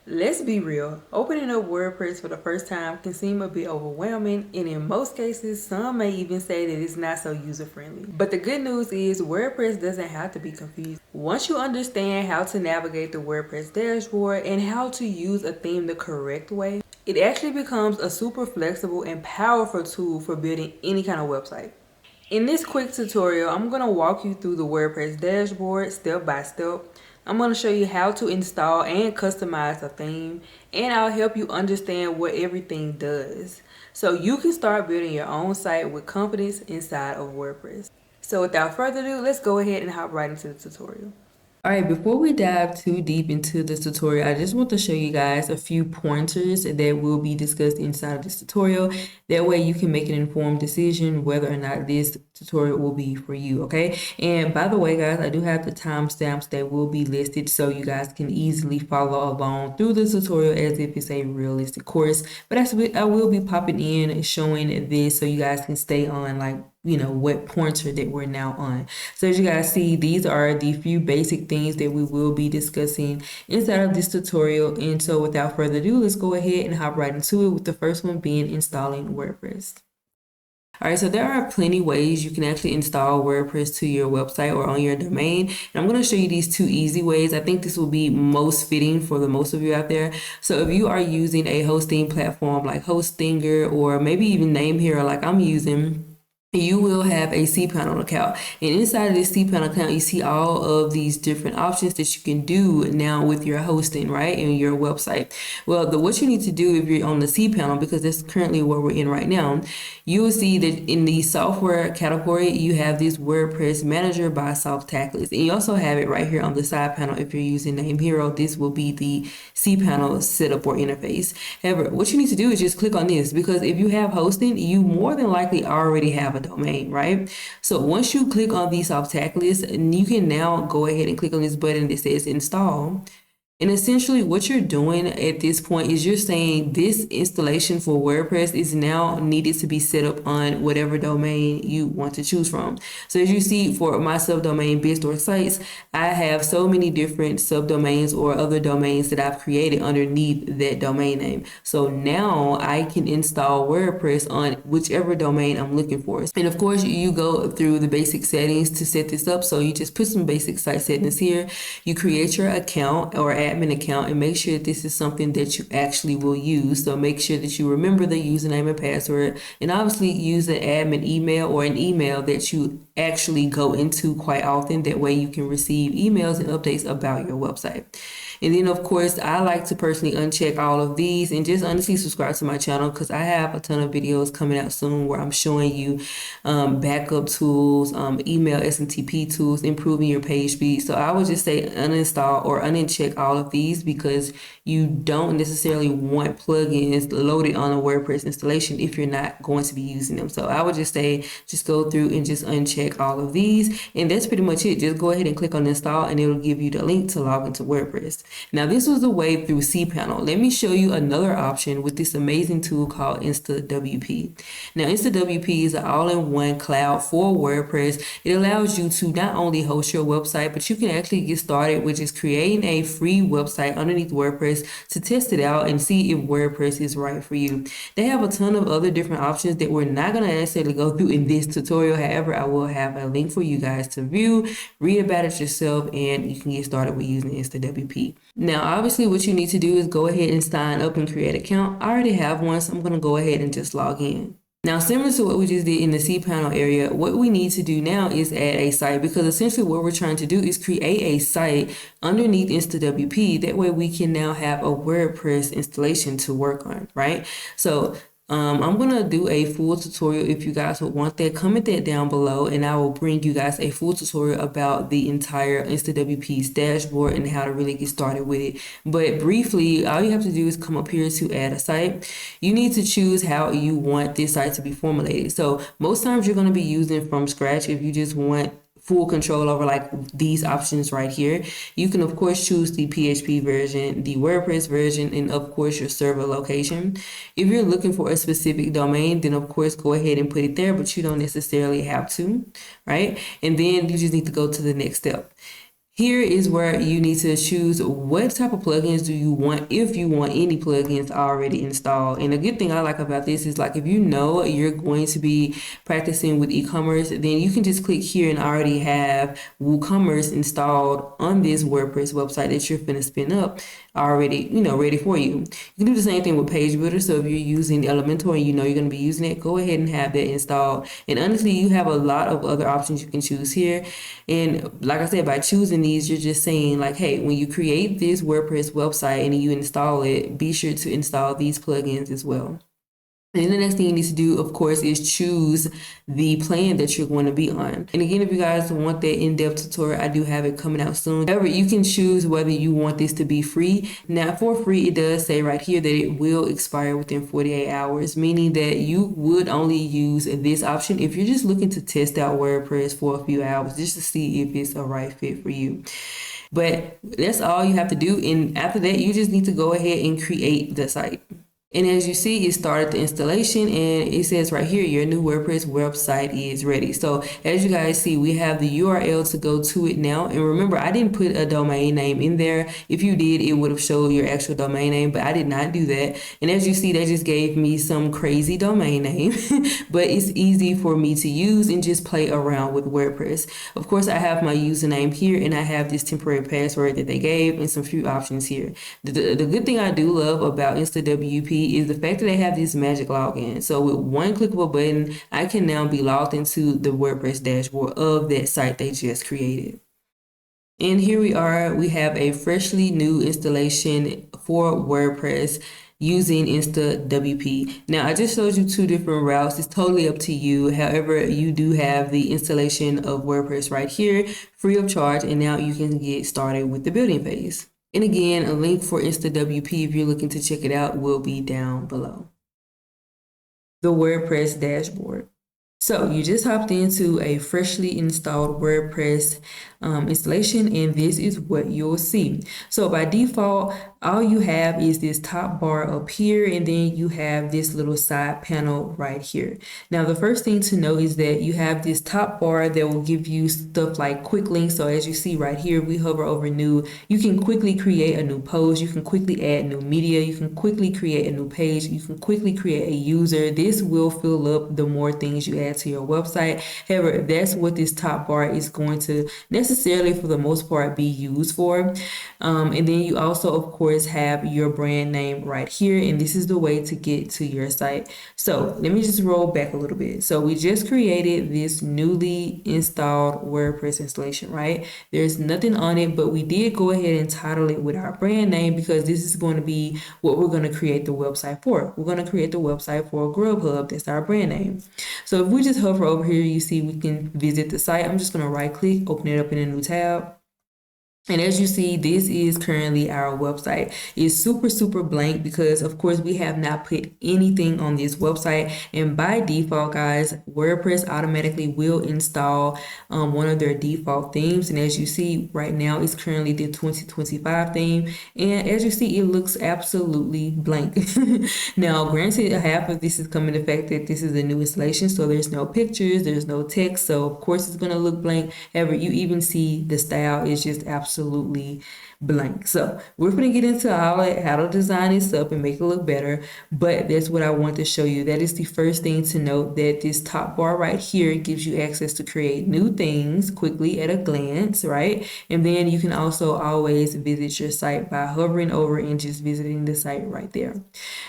Let's be real, opening up WordPress for the first time can seem a bit overwhelming, and in most cases, some may even say that it's not so user-friendly. But the good news is WordPress doesn't have to be confused. Once you understand how to navigate the WordPress dashboard and how to use a theme the correct way, it actually becomes a super flexible and powerful tool for building any kind of website. In this quick tutorial, I'm going to walk you through the WordPress dashboard step by step. I'm going to show you how to install and customize a theme, and I'll help you understand what everything does, so you can start building your own site with confidence inside of WordPress. So without further ado, let's go ahead and hop right into the tutorial. All right, before we dive too deep into this tutorial, I just want to show you guys a few pointers that will be discussed inside of this tutorial. That way you can make an informed decision whether or not this tutorial will be for you, okay? And by the way, guys, I do have the timestamps that will be listed so you guys can easily follow along through the tutorial as if it's a realistic course. But I will be popping in and showing this so you guys can stay on, like, you know, what pointer that we're now on. So as you guys see, these are the few basic things that we will be discussing inside of this tutorial. And so without further ado, let's go ahead and hop right into it, with the first one being installing WordPress. All right, so there are plenty ways you can actually install WordPress to your website or on your domain. And I'm going to show you these two easy ways. I think this will be most fitting for the most of you out there. So if you are using a hosting platform like Hostinger, or maybe even Namehero like I'm using, you will have a cPanel account, and inside of this cPanel account you see all of these different options that you can do now with your hosting, right, in your website. Well, what you need to do if you're on the cPanel, because that's currently where we're in right now, you will see that in the software category you have this WordPress Manager by Softaculous, and you also have it right here on the side panel. If you're using Namehero, this will be the cPanel setup or interface. However, what you need to do is just click on this, because if you have hosting, you more than likely already have a domain, right? So once you click on the Softaculous, you can now go ahead and click on this button that says install. And essentially what you're doing at this point is you're saying this installation for WordPress is now needed to be set up on whatever domain you want to choose from. So as you see, for my subdomain BizStore Sites, I have so many different subdomains or other domains that I've created underneath that domain name. So now I can install WordPress on whichever domain I'm looking for. And of course, you go through the basic settings to set this up. So you just put some basic site settings here. You create your account or admin account and make sure that this is something that you actually will use. So make sure that you remember the username and password, and obviously use an admin email or an email that you actually go into quite often. That way you can receive emails and updates about your website. And then of course, I like to personally uncheck all of these and just honestly subscribe to my channel, because I have a ton of videos coming out soon where I'm showing you backup tools, email SMTP tools, improving your page speed. So I would just say uninstall or uncheck all of these, because you don't necessarily want plugins loaded on a WordPress installation if you're not going to be using them. So I would just say just go through and just uncheck all of these, and that's pretty much it. Just go ahead and click on install and it'll give you the link to log into WordPress. Now this was the way through cPanel. Let me show you another option with this amazing tool called InstaWP. Now InstaWP is an all-in-one cloud for WordPress. It allows you to not only host your website, but you can actually get started with just creating a free website underneath WordPress to test it out and see if WordPress is right for you. They have a ton of other different options that we're not going to necessarily go through in this tutorial. However, I will have a link for you guys to view, read about it yourself, and you can get started with using InstaWP. Now, obviously, what you need to do is go ahead and sign up and create an account. I already have one, so I'm going to go ahead and just log in. Now, similar to what we just did in the cPanel area, what we need to do now is add a site, because essentially what we're trying to do is create a site underneath InstaWP. That way we can now have a WordPress installation to work on, right? So I'm going to do a full tutorial. If you guys would want that, comment that down below, and I will bring you guys a full tutorial about the entire InstaWP's dashboard and how to really get started with it. But briefly, all you have to do is come up here to add a site. You need to choose how you want this site to be formulated. So most times you're going to be using from scratch. If you just want full control over like these options right here, you can of course choose the PHP version, the WordPress version, and of course your server location. If you're looking for a specific domain, then of course go ahead and put it there, but you don't necessarily have to, right? And then you just need to go to the next step. Here is where you need to choose what type of plugins do you want, if you want any plugins already installed. And the good thing I like about this is, like, if you know you're going to be practicing with e-commerce, then you can just click here and already have WooCommerce installed on this WordPress website that you're finna spin up already, ready for you. You can do the same thing with Page Builder. So if you're using Elementor and you know you're going to be using it, go ahead and have that installed. And honestly, you have a lot of other options you can choose here. And like I said, by choosing these, you're just saying, like, hey, when you create this WordPress website and you install it, be sure to install these plugins as well. And the next thing you need to do, of course, is choose the plan that you're going to be on. And again, if you guys want that in-depth tutorial, I do have it coming out soon. However, you can choose whether you want this to be free. Now, for free, it does say right here that it will expire within 48 hours, meaning that you would only use this option if you're just looking to test out WordPress for a few hours just to see if it's a right fit for you. But that's all you have to do. And after that, you just need to go ahead and create the site. And as you see, it started the installation and it says right here, your new WordPress website is ready. So as you guys see, we have the URL to go to it now. And remember, I didn't put a domain name in there. If you did, it would have showed your actual domain name, but I did not do that. And as you see, they just gave me some crazy domain name, but it's easy for me to use and just play around with WordPress. Of course, I have my username here and I have this temporary password that they gave and some few options here. The good thing I do love about InstaWP is the fact that they have this magic login. So with one click of a button, I can now be logged into the WordPress dashboard of that site they just created. And here we are, we have a freshly new installation for WordPress using InstaWP. Now, I just showed you two different routes. It's totally up to you. However, you do have the installation of WordPress right here, free of charge, and now you can get started with the building phase. And again, a link for InstaWP if you're looking to check it out will be down below. The WordPress dashboard. So you just hopped into a freshly installed WordPress installation, and this is what you'll see. So by default, all you have is this top bar up here, and then you have this little side panel right here. Now, the first thing to know is that you have this top bar that will give you stuff like quick links. So as you see right here, we hover over new. You can quickly create a new post. You can quickly add new media. You can quickly create a new page. You can quickly create a user. This will fill up the more things you add to your website. However, that's what this top bar is going to necessarily, for the most part, be used for. And then you also, of course, have your brand name right here, and this is the way to get to your site. So let me just roll back a little bit. So we just created this newly installed WordPress installation, right? There's nothing on it, but we did go ahead and title it with our brand name because this is going to be what we're going to create the website for. We're going to create the website for Grubhub. That's our brand name. So if we just hover over here, you see we can visit the site. I'm just going to right click, open it up in a new tab. And as you see, this is currently our website. It's super blank because, of course, we have not put anything on this website. And by default, guys, WordPress automatically will install one of their default themes. And as you see right now, it's currently the 2025 theme. And as you see, it looks absolutely blank. Now, granted, half of this is coming to the fact that this is a new installation. So there's no pictures, there's no text. So, of course, it's going to look blank. However, you even see the style is just absolutely blank. So we're going to get into how to design this up and make it look better, but that's what I want to show you. That is the first thing to note, that this top bar right here gives you access to create new things quickly at a glance, right? And then you can also always visit your site by hovering over and just visiting the site right there.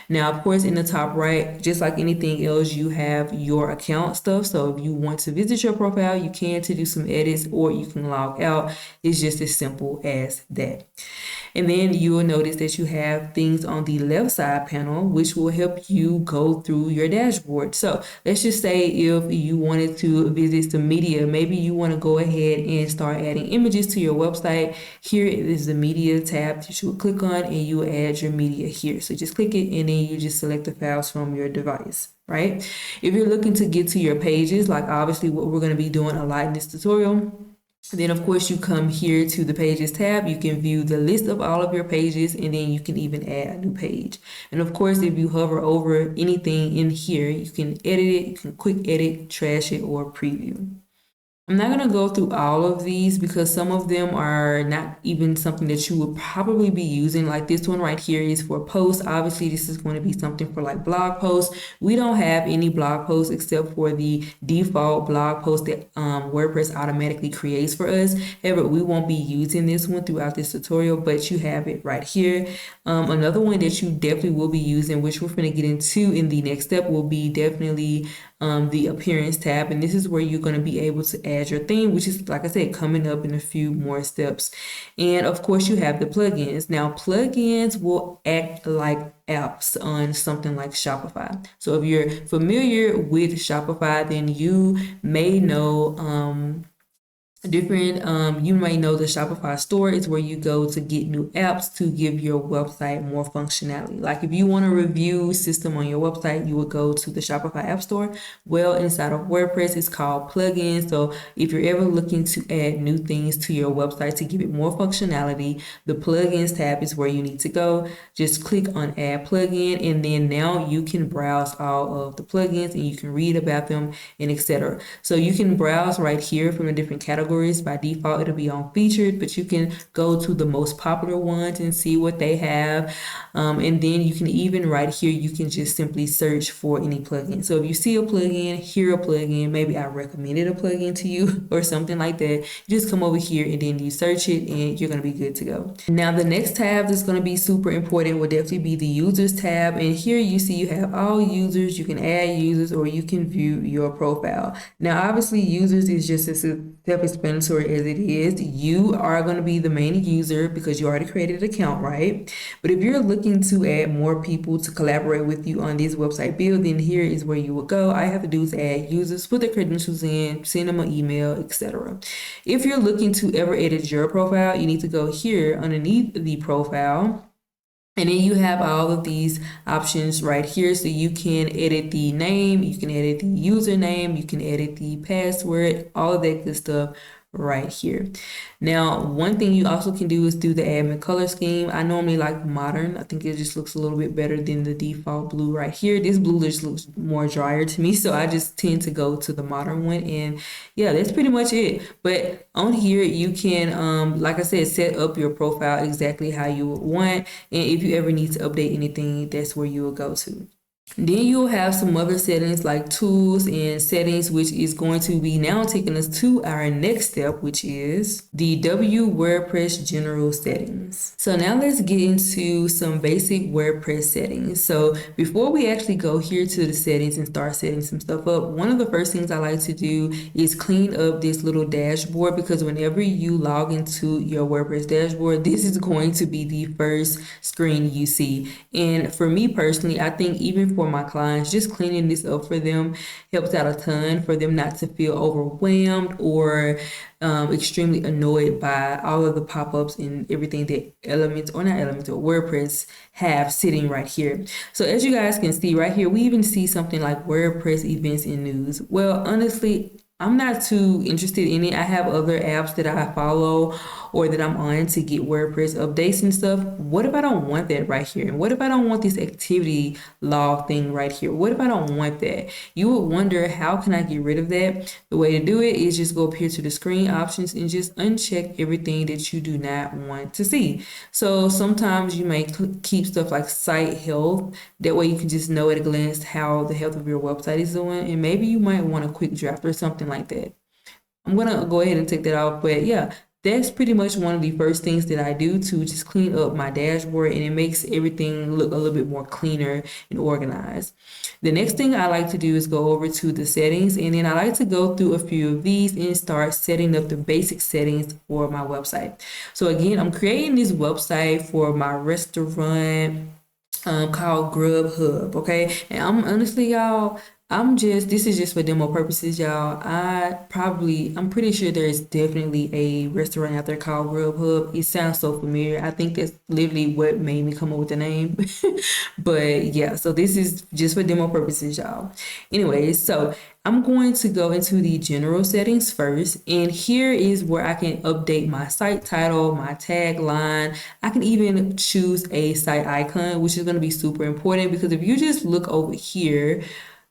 Now, of course, in the top right, just like anything else, you have your account stuff. So if you want to visit your profile, you can to do some edits, or you can log out. It's just as simple as that. And then you will notice that you have things on the left side panel, which will help you go through your dashboard. So let's just say if you wanted to visit some media, maybe you want to go ahead and start adding images to your website. Here is the media tab that you will click on, and you will add your media here. So just click it, and then you just select the files from your device, right? If you're looking to get to your pages, like obviously what we're going to be doing a lot in this tutorial, then of course you come here to the pages tab. You can view the list of all of your pages, and then you can even add a new page. And of course, if you hover over anything in here, you can edit it, you can quick edit, trash it, or preview. I'm not going to go through all of these because some of them are not even something that you would probably be using. Like this one right here is for posts. Obviously, this is going to be something for like blog posts. We don't have any blog posts except for the default blog post that WordPress automatically creates for us. However, we won't be using this one throughout this tutorial, but you have it right here. Another one that you definitely will be using, which we're going to get into in the next step, will be definitely the appearance tab, and this is where you're going to be able to add your theme, which is, like I said, coming up in a few more steps. And of course you have the plugins. Now plugins will act like apps on something like Shopify. So if you're familiar with Shopify, then you may know you may know the Shopify store is where you go to get new apps to give your website more functionality. Like if you want to review system on your website, you would go to the Shopify app store. Well, inside of WordPress, it's called plugins. So if you're ever looking to add new things to your website to give it more functionality, the plugins tab is where you need to go. Just click on add plugin, and then now you can browse all of the plugins and you can read about them and etc. So you can browse right here from the different categories. By default, it'll be on featured, but you can go to the most popular ones and see what they have. And then you can even right here, you can just simply search for any plugin. So if you see a plugin, hear a plugin, maybe I recommended a plugin to you or something like that, you just come over here and then you search it and you're going to be good to go. Now the next tab that's going to be super important will definitely be the users tab. And here you see you have all users, you can add users, or you can view your profile. Now obviously users is just as self-explanatory as it is. You are going to be the main user because you already created an account, right? But if you're looking to add more people to collaborate with you on this website build, then here is where you will go. All I have to do is add users, put their credentials in, send them an email, etc. If you're looking to ever edit your profile, you need to go here underneath the profile. And then you have all of these options right here. So you can edit the name, you can edit the username, you can edit the password, all of that good stuff right here. Now, one thing you also can do is do the admin color scheme. I normally like modern. I think it just looks a little bit better than the default blue right here. This blue just looks more drier to me, so I just tend to go to the modern one. And yeah, that's pretty much it. But on here, you can, like I said, set up your profile exactly how you would want. And if you ever need to update anything, that's where you will go to. Then you'll have some other settings like tools and settings, which is going to be now taking us to our next step, which is the WordPress general settings. So now let's get into some basic WordPress settings. So before we actually go here to the settings and start setting some stuff up, one of the first things I like to do is clean up this little dashboard, because whenever you log into your WordPress dashboard, this is going to be the first screen you see. And for me personally, I think even for my clients, just cleaning this up for them helps out a ton, for them not to feel overwhelmed or extremely annoyed by all of the pop-ups and everything that WordPress have sitting right here. So as you guys can see right here, we even see something like WordPress events and news. Well, honestly, I'm not too interested in it. I have other apps that I follow or that I'm on to get WordPress updates and stuff. What if I don't want that right here? And what if I don't want this activity log thing right here? What if I don't want that? You would wonder, how can I get rid of that? The way to do it is just go up here to the screen options and just uncheck everything that you do not want to see. So sometimes you may keep stuff like site health. That way you can just know at a glance how the health of your website is doing. And maybe you might want a quick draft or something like that. I'm gonna go ahead and take that off, but yeah, that's pretty much one of the first things that I do to just clean up my dashboard, and it makes everything look a little bit more cleaner and organized. The next thing I like to do is go over to the settings, and then I like to go through a few of these and start setting up the basic settings for my website. So again, I'm creating this website for my restaurant called Grubhub, okay? And I'm honestly, y'all, this is just for demo purposes, y'all. I'm pretty sure there's definitely a restaurant out there called Grubhub. It sounds so familiar. I think that's literally what made me come up with the name. But yeah, so this is just for demo purposes, y'all. Anyways, so I'm going to go into the general settings first, and here is where I can update my site title, my tagline. I can even choose a site icon, which is going to be super important, because if you just look over here,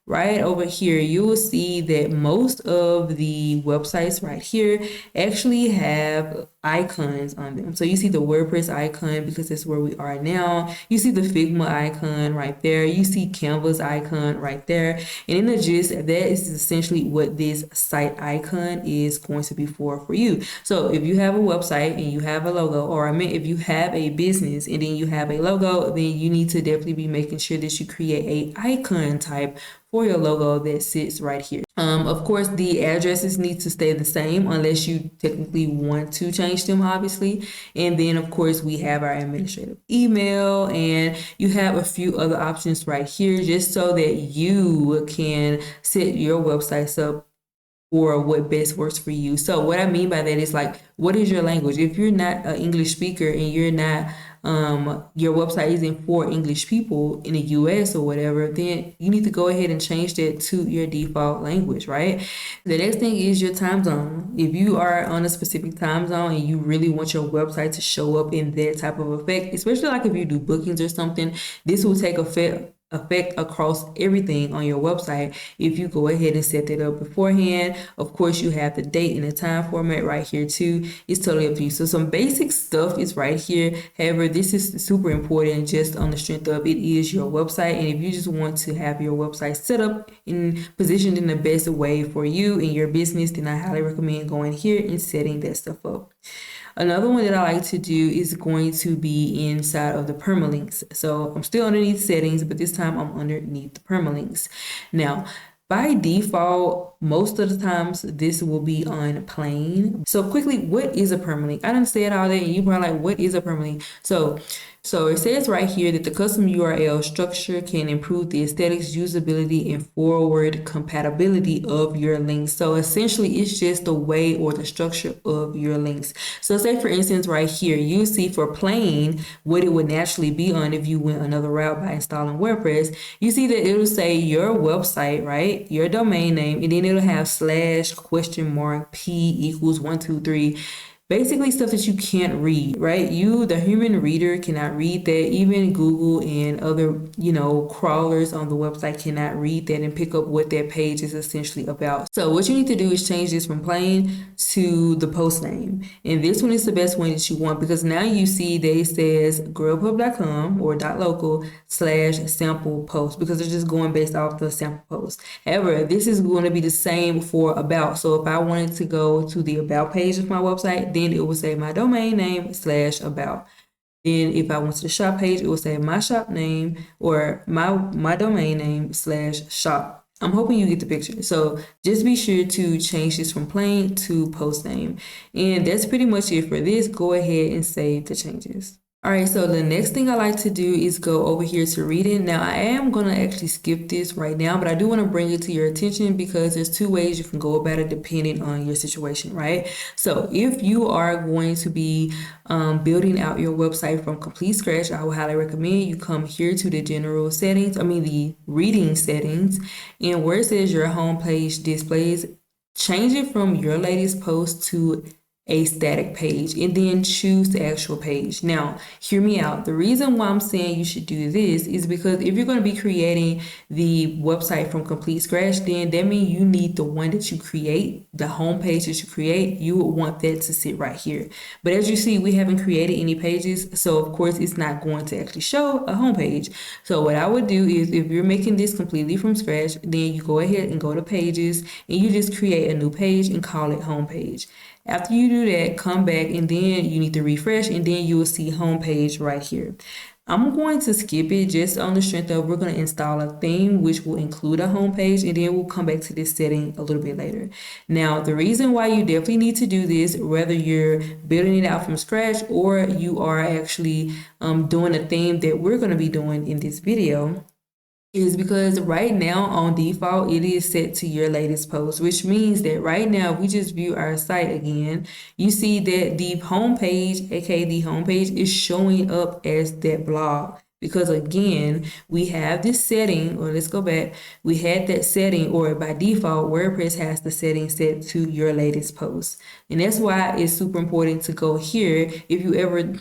right over here, you will see that most of the websites right here actually have icons on them. So you see the WordPress icon because that's where we are now. You see the Figma icon right there. You see Canva's icon right there. And in the gist, that is essentially what this site icon is going to be for you. So if you have a website and you have a logo, or I mean, if you have a business and then you have a logo, then you need to definitely be making sure that you create a icon type for your logo that sits right here. Of course, the addresses need to stay the same unless you technically want to change them, obviously. And then, of course, we have our administrative email, and you have a few other options right here just so that you can set your websites up or what best works for you. So what I mean by that is, like, what is your language? If you're not an English speaker and you're not, your website isn't for English people in the US or whatever, then you need to go ahead and change that to your default language, right? The next thing is your time zone. If you are on a specific time zone and you really want your website to show up in that type of effect, especially like if you do bookings or something, this will take effect across everything on your website if you go ahead and set that up beforehand. Of course, you have the date and the time format right here too. It's totally up to you. So some basic stuff is right here. However, this is super important just on the strength of it is your website, and if you just want to have your website set up and positioned in the best way for you and your business, then I highly recommend going here and setting that stuff up. Another one that I like to do is going to be inside of the permalinks. So I'm still underneath settings, but this time I'm underneath the permalinks. Now, by default, most of the times this will be on plain. So quickly, what is a permalink? I didn't say it all day, and you probably like, what is a permalink? So it says right here that the custom URL structure can improve the aesthetics, usability, and forward compatibility of your links. So essentially, it's just the way or the structure of your links. So say, for instance, right here, you see for plain what it would naturally be on if you went another route by installing WordPress. You see that it'll say your website, right? Your domain name, and then it'll have /?p=123. Basically stuff that you can't read, right? You, the human reader, cannot read that. Even Google and other, crawlers on the website cannot read that and pick up what that page is essentially about. So what you need to do is change this from plain to the post name. And this one is the best one that you want, because now you see that it says grubhub.com or .local/sample post, because they're just going based off the sample post. However, this is going to be the same for about. So if I wanted to go to the about page of my website, then it will say my domain name /about. Then if I went to the shop page, it will say my shop name or my domain name /shop. I'm hoping you get the picture. So just be sure to change this from plain to post name. And that's pretty much it for this. Go ahead and save the changes. All right, so the next thing I like to do is go over here to reading. Now, I am going to actually skip this right now, but I do want to bring it to your attention because there's two ways you can go about it depending on your situation, right? So if you are going to be building out your website from complete scratch, I would highly recommend you come here to the general settings, the reading settings, and where it says your homepage displays, change it from your latest post to a static page, and then choose the actual page. Now, hear me out. The reason why I'm saying you should do this is because if you're going to be creating the website from complete scratch, then that means you need the one that you create, the home page that you create, you would want that to sit right here. But as you see, we haven't created any pages, so of course it's not going to actually show a home page. So what I would do is, if you're making this completely from scratch, then you go ahead and go to pages and you just create a new page and call it home page. After you do that, come back and then you need to refresh, and then you will see homepage right here. I'm going to skip it just on the strength of we're going to install a theme which will include a homepage, and then we'll come back to this setting a little bit later. Now, the reason why you definitely need to do this, whether you're building it out from scratch or you are actually doing a theme that we're going to be doing in this video, is because right now on default it is set to your latest post, which means that right now if we just view our site again, you see that the home page, aka the home page, is showing up as that blog Because again, we have this setting, or let's go back, we had that setting, or by default, WordPress has the setting set to your latest post. And that's why it's super important to go here. If you ever,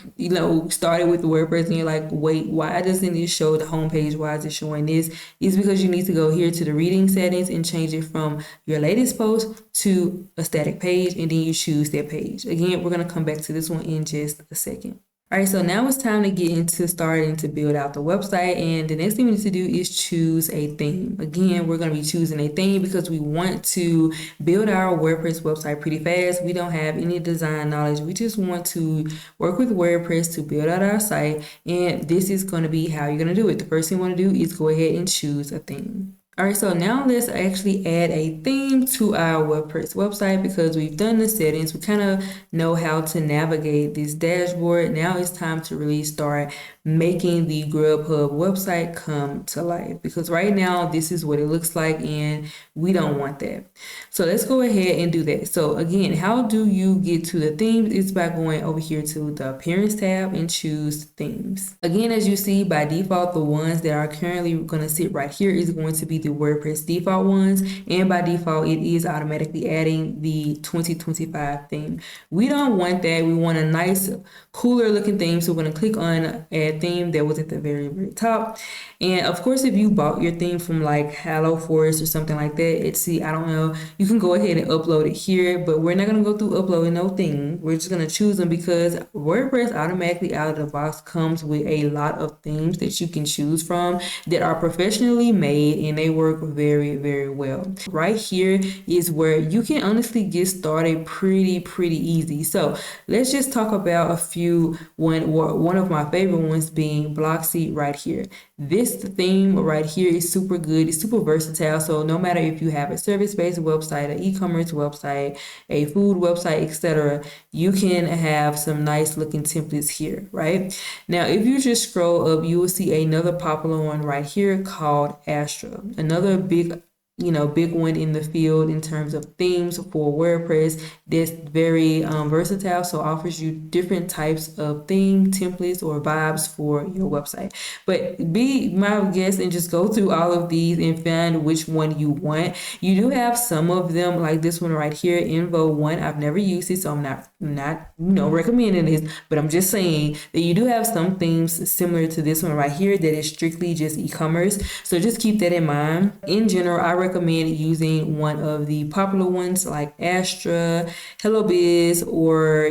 started with WordPress and you're like, wait, why doesn't it show the homepage? Why is it showing this? It's because you need to go here to the reading settings and change it from your latest post to a static page, and then you choose that page. Again, we're going to come back to this one in just a second. All right, so now it's time to get into starting to build out the website, and the next thing we need to do is choose a theme. Again, we're going to be choosing a theme because we want to build our WordPress website pretty fast. We don't have any design knowledge. We just want to work with WordPress to build out our site, and this is going to be how you're going to do it. The first thing you want to do is go ahead and choose a theme. All right, so now let's actually add a theme to our WordPress website because we've done the settings. We kind of know how to navigate this dashboard. Now it's time to really start making the Grubhub website come to life, because right now this is what it looks like and we don't want that. So let's go ahead and do that. So again, how do you get to the themes? It's by going over here to the Appearance tab and choose Themes. Again, as you see, by default, the ones that are currently going to sit right here is going to be the WordPress default ones, and by default it is automatically adding the 2025 theme. We don't want that. We want a nice, cooler looking theme, so we're going to click on Add Theme that was at the very top. And of course, if you bought your theme from like Hello Forest or something like that, I don't know, you can go ahead and upload it here, but we're not going to go through uploading no theme. We're just going to choose them because WordPress automatically out of the box comes with a lot of themes that you can choose from that are professionally made, and they work very, very well. Right here is where you can honestly get started pretty easy. So let's just talk about a few. One of my favorite ones being Blocksy right here. This theme right here is super good. It's super versatile. So no matter if you have a service-based website, an e-commerce website, a food website, etc., you can have some nice looking templates here, right? Now, if you just scroll up, you will see another popular one right here called Astra. Another big one in the field in terms of themes for WordPress that's very versatile, so offers you different types of theme templates or vibes for your website. But be my guest and just go through all of these and find which one you want. You do have some of them like this one right here, Invo 1. I've never used it, so I'm not recommending this, but I'm just saying that you do have some themes similar to this one right here that is strictly just e-commerce, so just keep that in mind. In general, I recommend using one of the popular ones like Astra, HelloBiz, or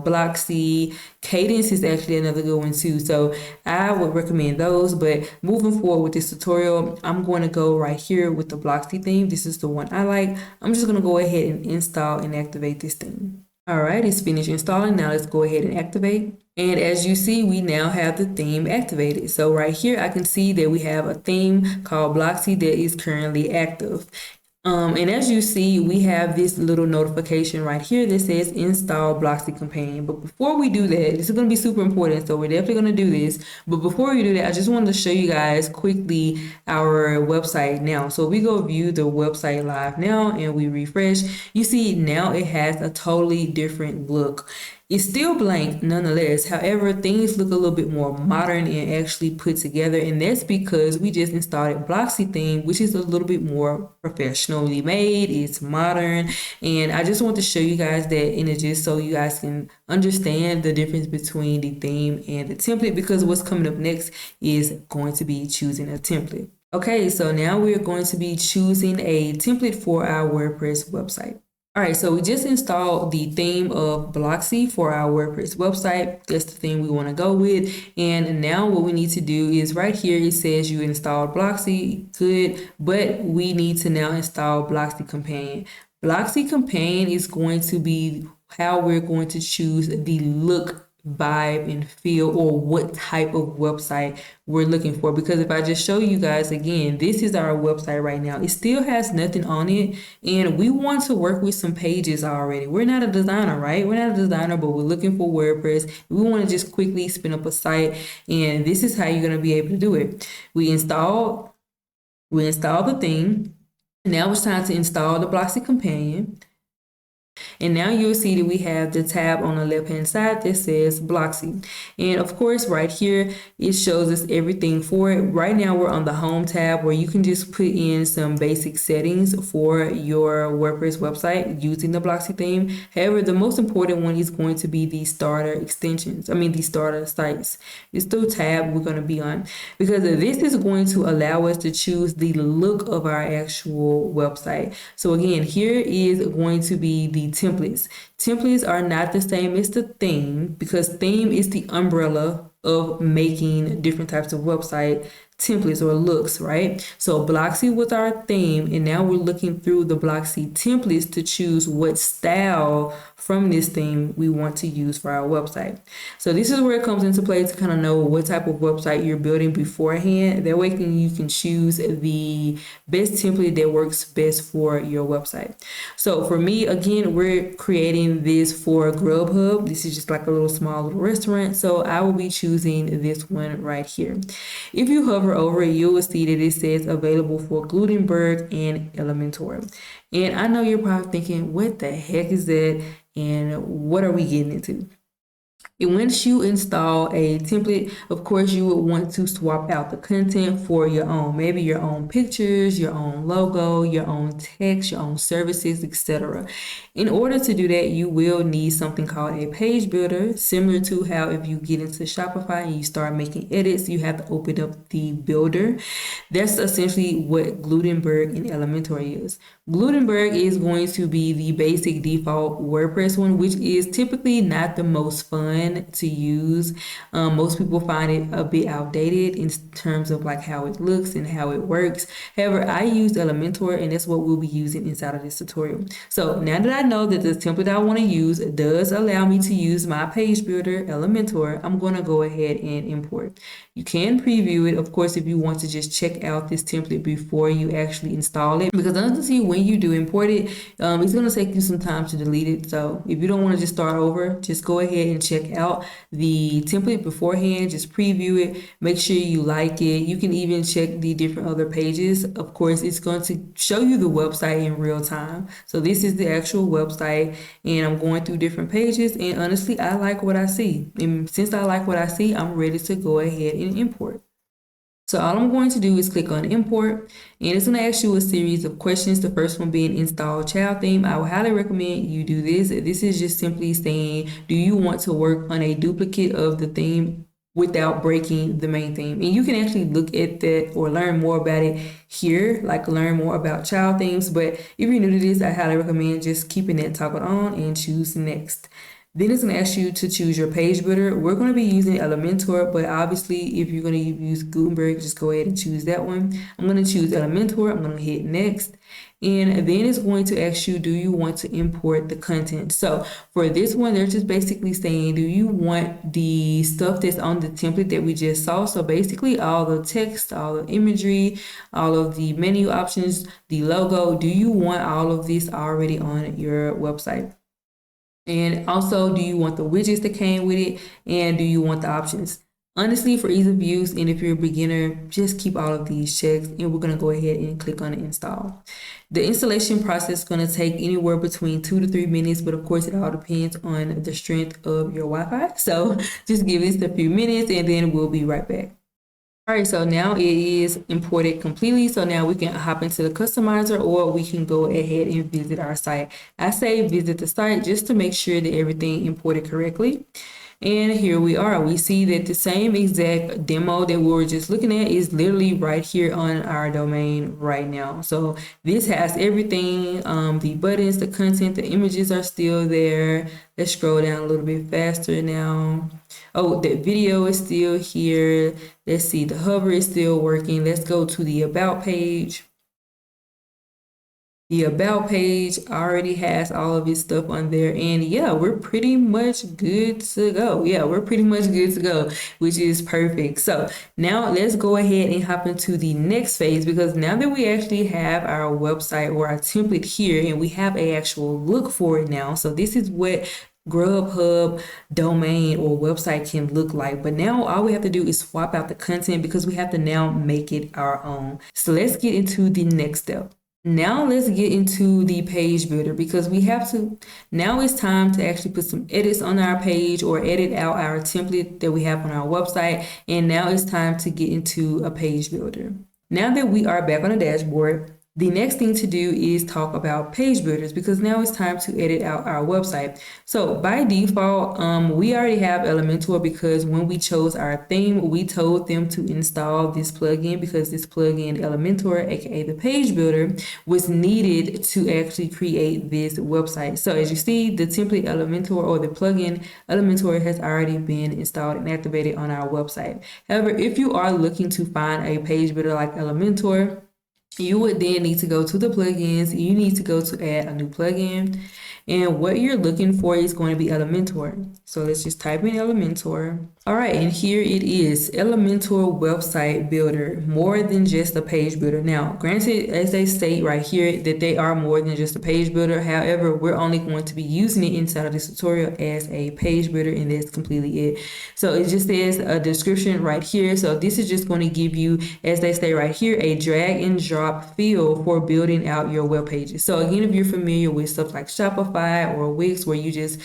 Blocksy. Cadence is actually another good one too, so I would recommend those. But moving forward with this tutorial, I'm going to go right here with the Blocksy theme. This is the one I like. I'm just going to go ahead and install and activate this theme. All right, it's finished installing. Now let's go ahead and activate. And as you see, we now have the theme activated. So right here, I can see that we have a theme called Blocksy that is currently active. And as you see, we have this little notification right here that says install Blocksy Companion. But before we do that, this is going to be super important, so we're definitely going to do this. But before we do that, I just wanted to show you guys quickly our website now. So we go view the website live now and we refresh. You see now it has a totally different look. It's still blank nonetheless. However, things look a little bit more modern and actually put together, and that's because we just installed a Blocksy theme, which is a little bit more professionally made. It's modern, and I just want to show you guys that images so you guys can understand the difference between the theme and the template, because what's coming up next is going to be choosing a template. Okay, so now we're going to be choosing a template for our WordPress website. All right, so we just installed the theme of Blocksy for our WordPress website. That's the theme we want to go with. And now what we need to do is right here, it says you installed Blocksy, good, but we need to now install Blocksy Companion. Blocksy Companion is going to be how we're going to choose the look, vibe, and feel, or what type of website we're looking for. Because if I just show you guys again, this is our website right now. It still has nothing on it, and we want to work with some pages already. We're not a designer, right? We're not a designer, but we're looking for WordPress. We want to just quickly spin up a site, and this is how you're going to be able to do it. We install the theme. Now it's time to install the Blocksy Companion. And now you'll see that we have the tab on the left hand side that says Blocksy. And of course, right here, it shows us everything for it. Right now, we're on the home tab where you can just put in some basic settings for your WordPress website using the Blocksy theme. However, the most important one is going to be the starter extensions. The starter sites. It's the tab we're going to be on, because this is going to allow us to choose the look of our actual website. So again, here is going to be the templates. Templates are not the same as the theme, because theme is the umbrella of making different types of website templates or looks, right? So Blocksy was our theme, and now we're looking through the Blocksy templates to choose what style from this theme we want to use for our website. So this is where it comes into play to kind of know what type of website you're building beforehand. That way you can choose the best template that works best for your website. So for me, again, we're creating this for Grubhub. This is just like a small little restaurant. So I will be choosing this one right here. If you hover over it, you will see that it says available for Gutenberg and Elementor. And I know you're probably thinking, what the heck is that? And what are we getting into? And once you install a template, of course, you would want to swap out the content for your own, maybe your own pictures, your own logo, your own text, your own services, etc. In order to do that, you will need something called a page builder, similar to how if you get into Shopify and you start making edits, you have to open up the builder. That's essentially what Gutenberg and Elementor is. Gutenberg is going to be the basic default WordPress one, which is typically not the most fun to use. Most people find it a bit outdated in terms of like how it looks and how it works. However, I use Elementor, and that's what we'll be using inside of this tutorial. So now that I know that the template I want to use does allow me to use my page builder, Elementor, I'm going to go ahead and import. You can preview it, of course, if you want to just check out this template before you actually install it, because honestly, when you do import it, it's going to take you some time to delete it. So if you don't want to just start over, just go ahead and check out the template beforehand, just preview it, make sure you like it. You can even check the different other pages. Of course, it's going to show you the website in real time. So this is the actual website, and I'm going through different pages, and honestly, I like what I see. And since I like what I see, I'm ready to go ahead and import. So all I'm going to do is click on import, and it's going to ask you a series of questions. The first one being install child theme. I would highly recommend you do this. This is just simply saying, do you want to work on a duplicate of the theme without breaking the main theme? And you can actually look at that or learn more about it here, like learn more about child themes. But if you're new to this, I highly recommend just keeping that toggled on and choose next. Then it's going to ask you to choose your page builder. We're going to be using Elementor, but obviously if you're going to use Gutenberg, just go ahead and choose that one. I'm going to choose Elementor. I'm going to hit next. And then it's going to ask you, do you want to import the content? So for this one, they're just basically saying, do you want the stuff that's on the template that we just saw? So basically all the text, all the imagery, all of the menu options, the logo, do you want all of this already on your website? And also, do you want the widgets that came with it? And do you want the options? Honestly, for ease of use, and if you're a beginner, just keep all of these checked, and we're going to go ahead and click on install. The installation process is going to take anywhere between 2 to 3 minutes, but of course it all depends on the strength of your Wi-Fi. So just give this a few minutes, and then we'll be right back. All right, so now it is imported completely. So now we can hop into the customizer, or we can go ahead and visit our site. I say visit the site just to make sure that everything imported correctly. And here we are. We see that the same exact demo that we were just looking at is literally right here on our domain right now. So this has everything, the buttons, the content, the images are still there. Let's scroll down a little bit faster now. Oh, the video is still here. Let's see, the hover is still working. Let's go to the about page. The about page already has all of his stuff on there, and yeah, we're pretty much good to go. Yeah, we're pretty much good to go, which is perfect. So now let's go ahead and hop into the next phase, because now that we actually have our website or our template here, and we have an actual look for it now. So this is what Grubhub domain or website can look like. But now all we have to do is swap out the content, because we have to now make it our own. So let's get into the next step. Now let's get into the page builder, because we have to, now it's time to actually put some edits on our page or edit out our template that we have on our website. And now it's time to get into a page builder. Now that we are back on the dashboard, the next thing to do is talk about page builders, because now it's time to edit out our website. So by default, we already have Elementor, because when we chose our theme, we told them to install this plugin, because this plugin Elementor, aka the page builder, was needed to actually create this website. So as you see, the template Elementor, or the plugin Elementor, has already been installed and activated on our website. However, if you are looking to find a page builder like Elementor, you would then need to go to the plugins. You need to go to add a new plugin. And what you're looking for is going to be Elementor. So let's just type in Elementor. All right, and here it is, Elementor Website Builder, more than just a page builder. Now, granted, as they state right here, that they are more than just a page builder. However, we're only going to be using it inside of this tutorial as a page builder, and that's completely it. So it just says a description right here. So this is just going to give you, as they say right here, a drag and drop feel for building out your web pages. So again, if you're familiar with stuff like Shopify or Wix, where you just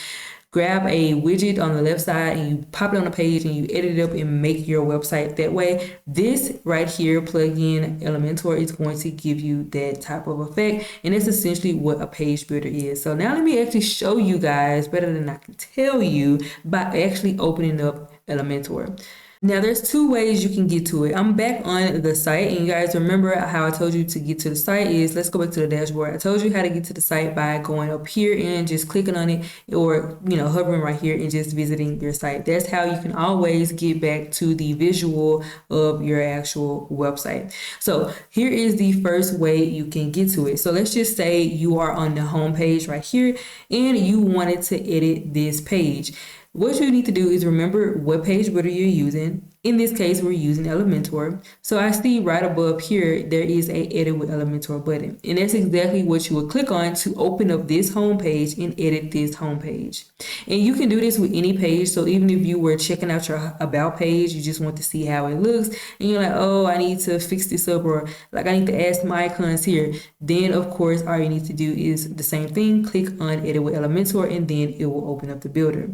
grab a widget on the left side and you pop it on a page and you edit it up and make your website that way, this right here, plugin Elementor, is going to give you that type of effect. And that's essentially what a page builder is. So now let me actually show you guys better than I can tell you by actually opening up Elementor. Now there's two ways you can get to it. I'm back on the site, and you guys remember how I told you to get to the site is, let's go back to the dashboard. I told you how to get to the site by going up here and just clicking on it, or hovering right here and just visiting your site. That's how you can always get back to the visual of your actual website. So here is the first way you can get to it. So let's just say you are on the home page right here and you wanted to edit this page. What you need to do is remember what page builder you're using. In this case, we're using Elementor. So I see right above here, there is a Edit with Elementor button. And that's exactly what you would click on to open up this home page and edit this home page. And you can do this with any page. So even if you were checking out your About page, you just want to see how it looks, and you're like, oh, I need to fix this up, or like I need to add some icons here. Then of course, all you need to do is the same thing, click on Edit with Elementor, and then it will open up the builder.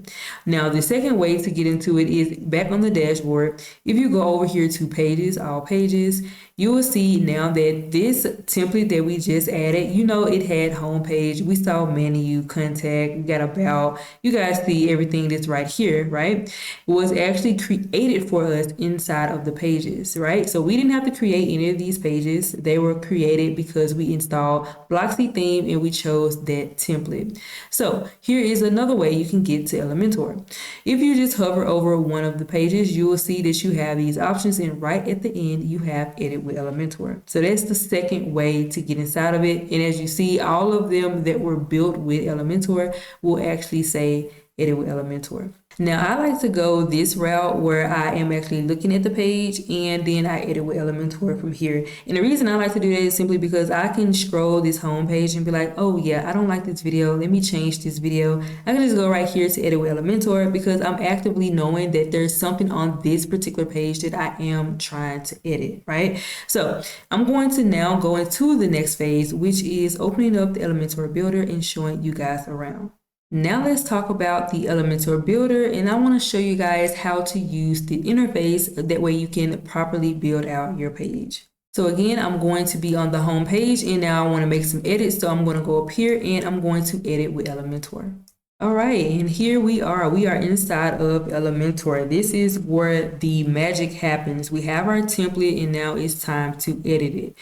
Now, the second way to get into it is back on the dashboard. If you go over here to pages, all pages, you will see now that this template that we just added, it had home page, we saw menu, contact, we got about, you guys see everything that's right here, right? It was actually created for us inside of the pages, right? So we didn't have to create any of these pages. They were created because we installed Blocksy theme and we chose that template. So here is another way you can get to Elementor. If you just hover over one of the pages, you will see that you have these options, and right at the end you have Edit with Elementor. So that's the second way to get inside of it. And as you see, all of them that were built with Elementor will actually say Edit with Elementor. Now I like to go this route where I am actually looking at the page and then I edit with Elementor from here. And the reason I like to do that is simply because I can scroll this home page and be like, oh yeah, I don't like this video, let me change this video. I can just go right here to Edit with Elementor, because I'm actively knowing that there's something on this particular page that I am trying to edit, right? So I'm going to now go into the next phase, which is opening up the Elementor Builder and showing you guys around. Now let's talk about the Elementor Builder, and I want to show you guys how to use the interface. That way you can properly build out your page. So again, I'm going to be on the home page, and now I want to make some edits. So I'm going to go up here and I'm going to edit with Elementor. All right, and here we are inside of Elementor. This is where the magic happens. We have our template and now it's time to edit it.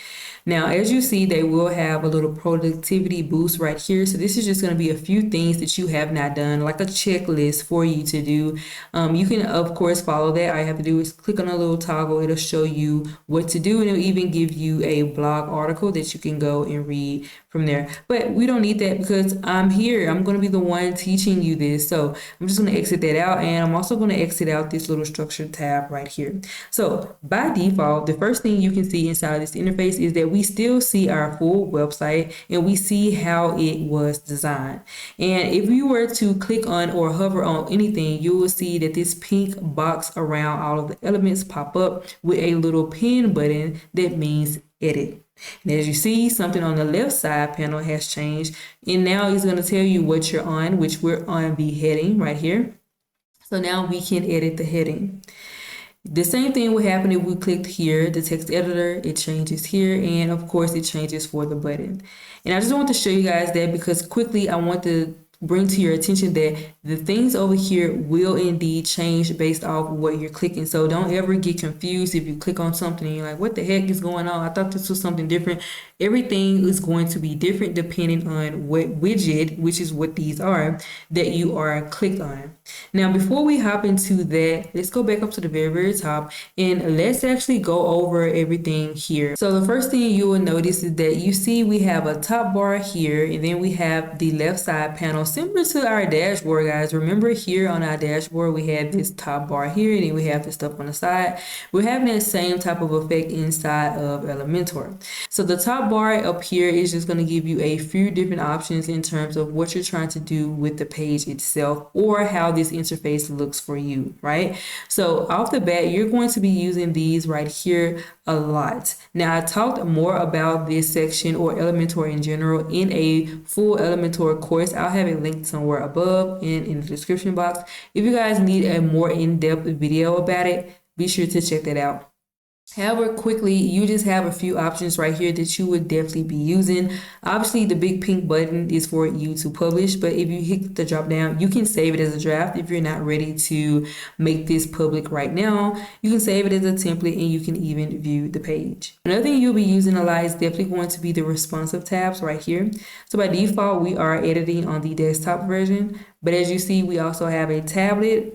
Now, as you see, they will have a little productivity boost right here. So this is just going to be a few things that you have not done, like a checklist for you to do. You can, of course, follow that. All you have to do is click on a little toggle. It'll show you what to do, and it'll even give you a blog article that you can go and read from there. But we don't need that because I'm here. I'm going to be the one teaching you this. So I'm just going to exit that out, and I'm also going to exit out this little structured tab right here. So by default, the first thing you can see inside of this interface is that we still see our full website and we see how it was designed. And if you were to click on or hover on anything, you will see that this pink box around all of the elements pop up with a little pin button that means edit. And as you see, something on the left side panel has changed, and now it's going to tell you what you're on, which we're on the heading right here. So now we can edit the heading. The same thing would happen if we clicked here, the text editor, it changes here, and of course it changes for the button. And I just want to show you guys that because quickly I want to bring to your attention that the things over here will indeed change based off what you're clicking. So don't ever get confused if you click on something and you're like, what the heck is going on? I thought this was something different. Everything is going to be different depending on what widget, which is what these are, that you are clicked on. Now, before we hop into that, let's go back up to the very, very top and let's actually go over everything here. So the first thing you will notice is that you see we have a top bar here, and then we have the left side panel similar to our dashboard, guys. Remember here on our dashboard, we had this top bar here, and then we have the stuff on the side. We're having that same type of effect inside of Elementor. So the top bar up here is just going to give you a few different options in terms of what you're trying to do with the page itself or how this interface looks for you, right? So off the bat, you're going to be using these right here a lot. Now, I talked more about this section or Elementor in general in a full Elementor course. I'll have it linked somewhere above and in the description box. If you guys need a more in-depth video about it, be sure to check that out. However, quickly, you just have a few options right here that you would definitely be using. Obviously, the big pink button is for you to publish, but if you hit the drop down, you can save it as a draft. If you're not ready to make this public right now, you can save it as a template and you can even view the page. Another thing you'll be using a lot is definitely going to be the responsive tabs right here. So by default, we are editing on the desktop version, but as you see, we also have a tablet.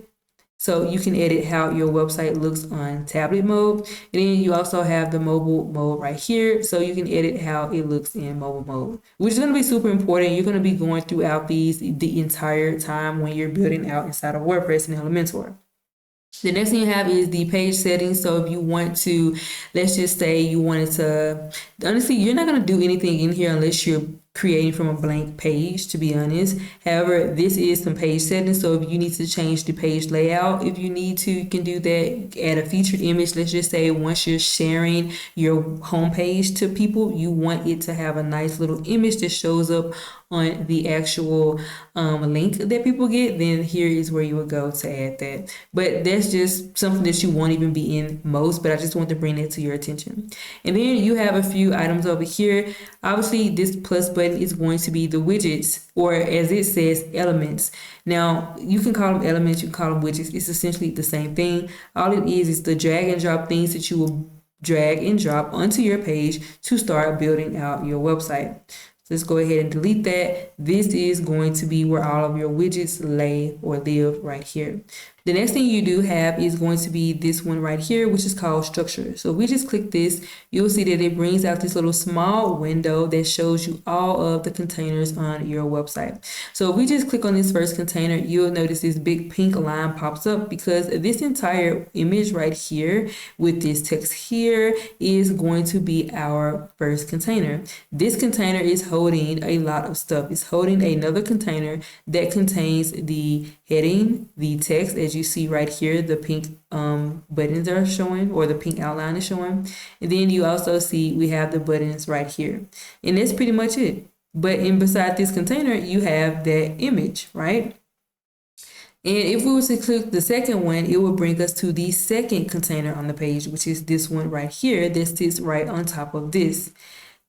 So you can edit how your website looks on tablet mode. And then you also have the mobile mode right here. So you can edit how it looks in mobile mode, which is going to be super important. You're going to be going throughout these the entire time when you're building out inside of WordPress and Elementor. The next thing you have is the page settings. So if you want to, let's just say you wanted to, honestly, you're not going to do anything in here unless you're creating from a blank page, to be honest. However, this is some page settings. So if you need to change the page layout, if you need to, you can do that. Add a featured image. Let's just say once you're sharing your homepage to people, you want it to have a nice little image that shows up on the actual link that people get, then here is where you would go to add that. But that's just something that you won't even be in most, but I just want to bring that to your attention. And then you have a few items over here. Obviously, this plus button is going to be the widgets, or as it says, elements. Now, you can call them elements, you can call them widgets. It's essentially the same thing. All it is the drag and drop things that you will drag and drop onto your page to start building out your website. So let's go ahead and delete that. This is going to be where all of your widgets lay or live right here. The next thing you do have is going to be this one right here, which is called structure. So if we just click this, you'll see that it brings out this little small window that shows you all of the containers on your website. So if we just click on this first container, you'll notice this big pink line pops up because this entire image right here with this text here is going to be our first container. This container is holding a lot of stuff. It's holding another container that contains the heading, the text, as you see right here, the pink buttons are showing, or the pink outline is showing. And then you also see we have the buttons right here. And that's pretty much it. But beside this container, you have that image, right? And if we were to click the second one, it will bring us to the second container on the page, which is this one right here that sits right on top of this.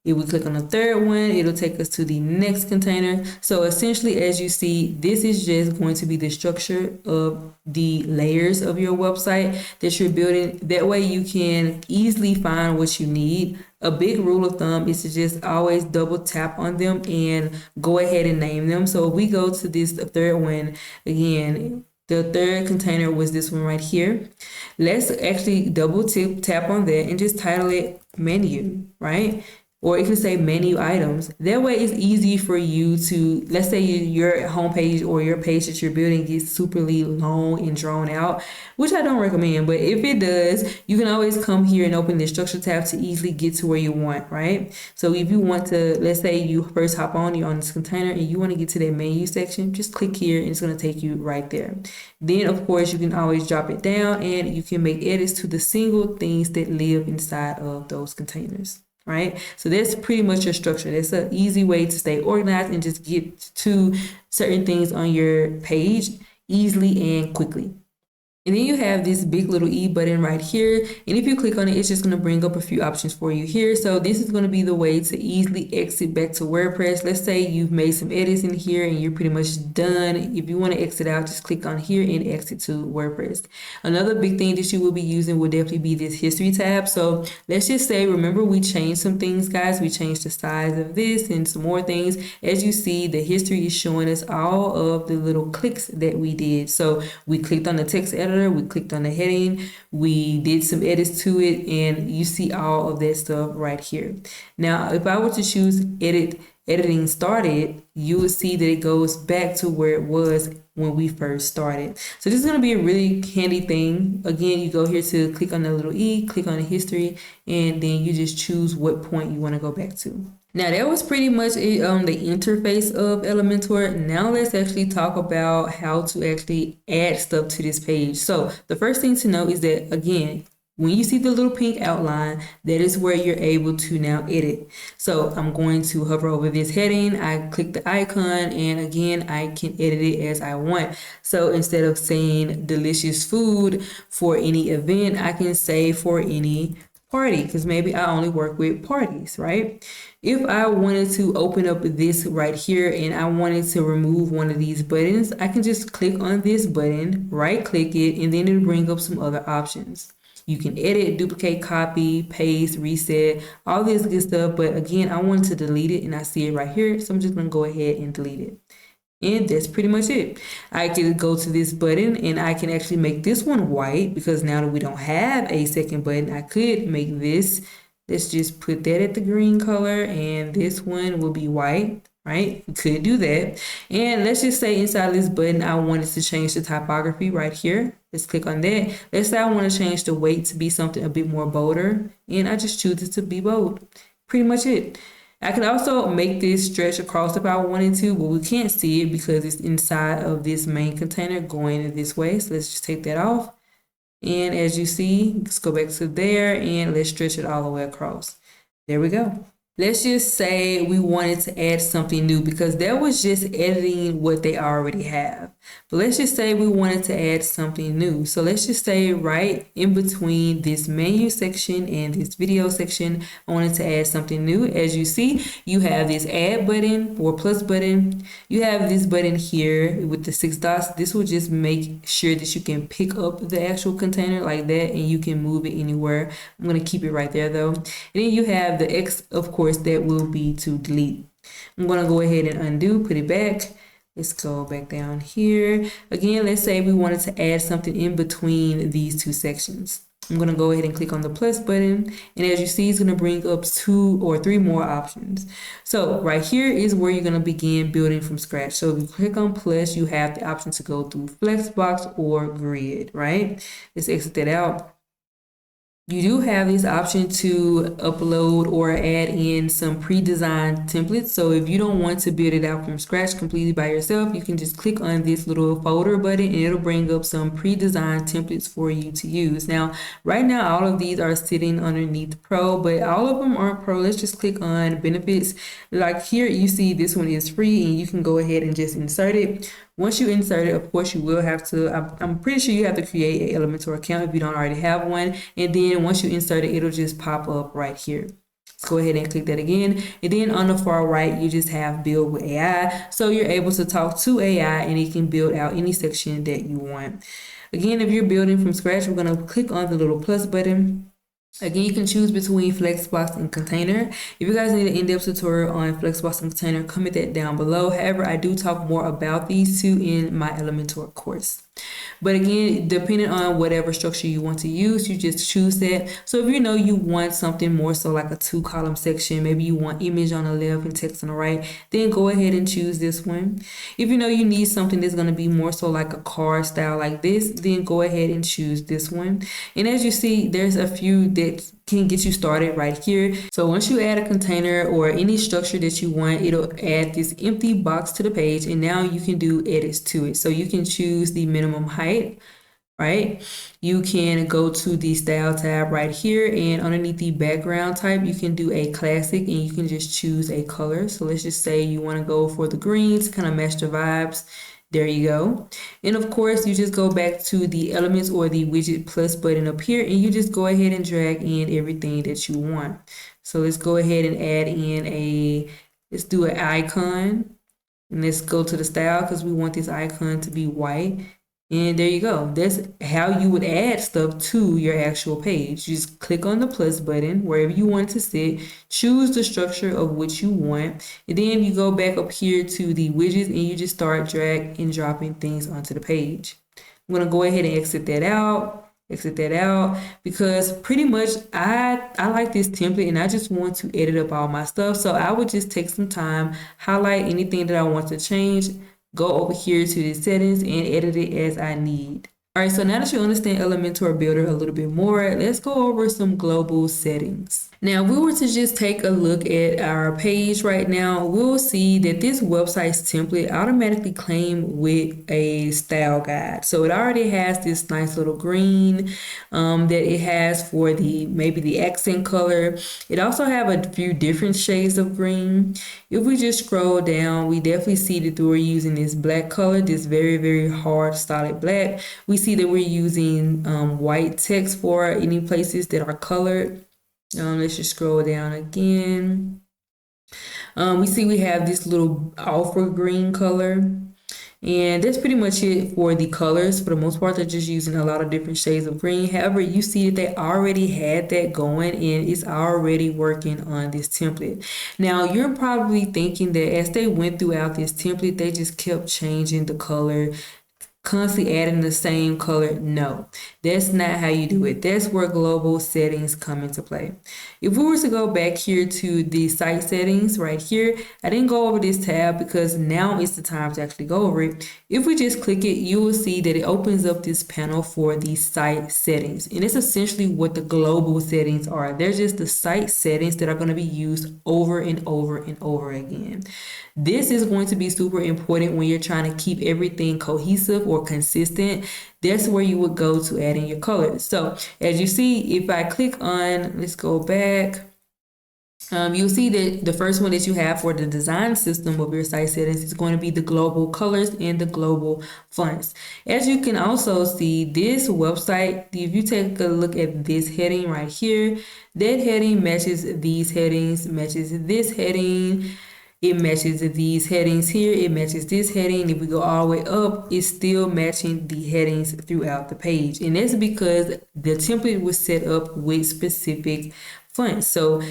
If we click on the third one, it'll take us to the next container. So essentially, as you see, this is just going to be the structure of the layers of your website that you're building. That way you can easily find what you need. A big rule of thumb is to just always double tap on them and go ahead and name them. So if we go to this third one again, the third container was this one right here. Let's actually double tap on that and just title it menu, right? Or it can say menu items. That way it's easy for you to, let's say your homepage or your page that you're building gets superly long and drawn out, which I don't recommend, but if it does, you can always come here and open the structure tab to easily get to where you want, right? So if you want to, let's say you first hop on, you're on this container and you want to get to that menu section, just click here and it's going to take you right there. Then of course you can always drop it down and you can make edits to the single things that live inside of those containers. right? So that's pretty much your structure. That's an easy way to stay organized and just get to certain things on your page easily and quickly. And then you have this big little E button right here. And if you click on it, it's just going to bring up a few options for you here. So this is going to be the way to easily exit back to WordPress. Let's say you've made some edits in here and you're pretty much done. If you want to exit out, just click on here and exit to WordPress. Another big thing that you will be using will definitely be this history tab. So let's just say, remember we changed some things, guys. We changed the size of this and some more things. As you see, the history is showing us all of the little clicks that we did. So we clicked on the text editor. We clicked on the heading, we did some edits to it, and you see all of that stuff right here. Now, if I were to choose editing started, you would see that it goes back to where it was when we first started. So this is going to be a really handy thing. Again, you go here to click on the little E, click on the history, and then you just choose what point you want to go back to. Now that was pretty much it on the interface of Elementor. Now let's actually talk about how to actually add stuff to this page. So the first thing to know is that, again, when you see the little pink outline, that is where you're able to now edit. So I'm going to hover over this heading, I click the icon, and again, I can edit it as I want. So instead of saying delicious food for any event, I can say for any party, because maybe I only work with parties, right? If I wanted to open up this right here and I wanted to remove one of these buttons, I can just click on this button, right click it, and then it'll bring up some other options. You can edit, duplicate, copy, paste, reset, all this good stuff. But again, I wanted to delete it and I see it right here. So I'm just going to go ahead and delete it. And that's pretty much it. I can go to this button and I can actually make this one white, because now that we don't have a second button, I could make this. Let's just put that at the green color and this one will be white, right? We could do that. And let's just say inside this button, I wanted to change the typography right here. Let's click on that. Let's say I want to change the weight to be something a bit more bolder, and I just choose it to be bold. Pretty much it. I can also make this stretch across if I wanted to, but we can't see it because it's inside of this main container going this way. So let's just take that off. And as you see, let's go back to there and let's stretch it all the way across. There we go. Let's just say we wanted to add something new, because that was just editing what they already have. But let's just say we wanted to add something new. So let's just say right in between this menu section and this video section, I wanted to add something new. As you see, you have this add button or plus button. You have this button here with the 6 dots. This will just make sure that you can pick up the actual container like that and you can move it anywhere. I'm going to keep it right there though. And then you have the X, of course, that will be to delete. I'm going to go ahead and undo, put it back. Let's go back down here. Again, let's say we wanted to add something in between these two sections. I'm going to go ahead and click on the plus button. And as you see, it's going to bring up 2 or 3 more options. So right here is where you're going to begin building from scratch. So if you click on plus, you have the option to go through Flexbox or Grid, right? Let's exit that out. You do have this option to upload or add in some pre-designed templates. So if you don't want to build it out from scratch completely by yourself, you can just click on this little folder button and it'll bring up some pre-designed templates for you to use. Now, right now, all of these are sitting underneath Pro, but all of them aren't Pro. Let's just click on benefits. Like here, you see this one is free and you can go ahead and just insert it. Once you insert it, of course, you will have to, I'm pretty sure you have to create an Elementor account if you don't already have one. And then once you insert it, it'll just pop up right here. Let's go ahead and click that again. And then on the far right, you just have build with AI. So you're able to talk to AI and it can build out any section that you want. Again, if you're building from scratch, we're going to click on the little plus button. Again, you can choose between Flexbox and Container. If you guys need an in-depth tutorial on Flexbox and Container, comment that down below. However, I do talk more about these two in my Elementor course. But again, depending on whatever structure you want to use, you just choose that. So if you know you want something more so like a 2-column section, maybe you want image on the left and text on the right, then go ahead and choose this one. If you know you need something that's going to be more so like a card style like this, then go ahead and choose this one. And as you see, there's a few that can get you started right here. So once you add a container or any structure that you want, it'll add this empty box to the page, and now you can do edits to it. So you can choose the minimum height, right? You can go to the style tab right here, and underneath the background type, you can do a classic and you can just choose a color. So let's just say you want to go for the greens, kind of match the vibes. There you go. And of course, you just go back to the elements or the widget plus button up here, and you just go ahead and drag in everything that you want. So let's go ahead and add in let's do an icon, and let's go to the style because we want this icon to be white. And there you go. That's how you would add stuff to your actual page. You just click on the plus button wherever you want it to sit, choose the structure of what you want, and then you go back up here to the widgets and you just start drag and dropping things onto the page. I'm gonna go ahead and exit that out because pretty much I like this template and I just want to edit up all my stuff. So I would just take some time, highlight anything that I want to change, go over here to the settings and edit it as I need. All right, so now that you understand Elementor Builder a little bit more, let's go over some global settings. Now, if we were to just take a look at our page right now, we'll see that this website's template automatically came with a style guide. So it already has this nice little green that it has for maybe the accent color. It also have a few different shades of green. If we just scroll down, we definitely see that we're using this black color, this very, very hard, solid black. We see that we're using white text for any places that are colored. Let's just scroll down again. We see we have this little alpha green color. And that's pretty much it for the colors. For the most part, they're just using a lot of different shades of green. However, you see that they already had that going and it's already working on this template. Now, you're probably thinking that as they went throughout this template, they just kept changing the color, constantly adding the same color. No, that's not how you do it. That's where global settings come into play. If we were to go back here to the site settings right here, I didn't go over this tab because now is the time to actually go over it. If we just click it, you will see that it opens up this panel for the site settings. And it's essentially what the global settings are. They're just the site settings that are going to be used over and over and over again. This is going to be super important when you're trying to keep everything cohesive or consistent. That's where you would go to add in your colors. So as you see, if I click on, let's go back, you'll see that the first one that you have for the design system of your site settings is going to be the global colors and the global fonts. As you can also see, this website, if you take a look at this heading right here, that heading matches these headings, matches this heading. It matches these headings here. It matches this heading. If we go all the way up, it's still matching the headings throughout the page. And that's because the template was set up with specific fonts. So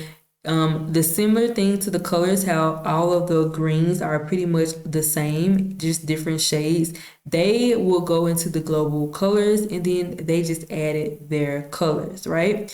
the similar thing to the colors, how all of the greens are pretty much the same, just different shades. They will go into the global colors and then they just added their colors, right?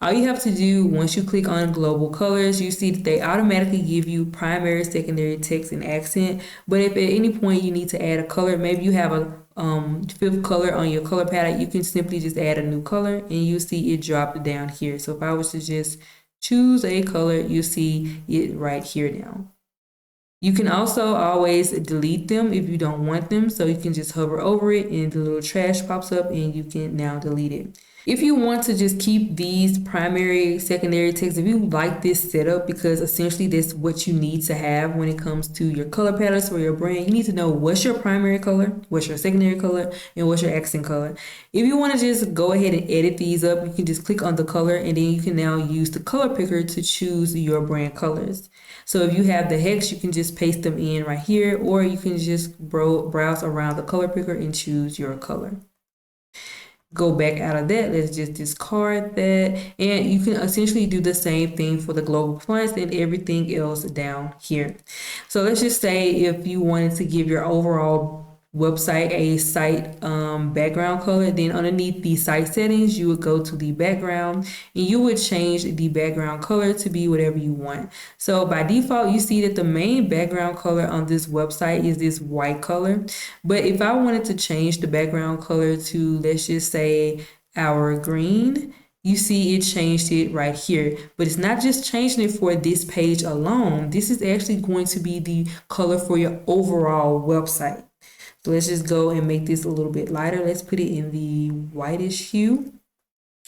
All you have to do once you click on global colors, you see that they automatically give you primary, secondary, text, and accent. But if at any point you need to add a color, maybe you have a fifth color on your color palette, you can simply just add a new color and you see it drop down here. So if I was to just choose a color, you see it right here now. You can also always delete them if you don't want them. So you can just hover over it and the little trash pops up and you can now delete it. If you want to just keep these primary, secondary text, if you like this setup, because essentially that's what you need to have when it comes to your color palettes for your brand, you need to know what's your primary color, what's your secondary color, and what's your accent color. If you want to just go ahead and edit these up, you can just click on the color and then you can now use the color picker to choose your brand colors. So if you have the hex, you can just paste them in right here, or you can just browse around the color picker and choose your color. Go back out of that. Let's just discard that. And you can essentially do the same thing for the global fonts and everything else down here. So let's just say if you wanted to give your overall website a site background color, then underneath the site settings, you would go to the background and you would change the background color to be whatever you want. So by default, you see that the main background color on this website is this white color. But if I wanted to change the background color to, let's just say, our green, you see it changed it right here. But it's not just changing it for this page alone. This is actually going to be the color for your overall website. So let's just go and make this a little bit lighter. Let's put it in the whitish hue.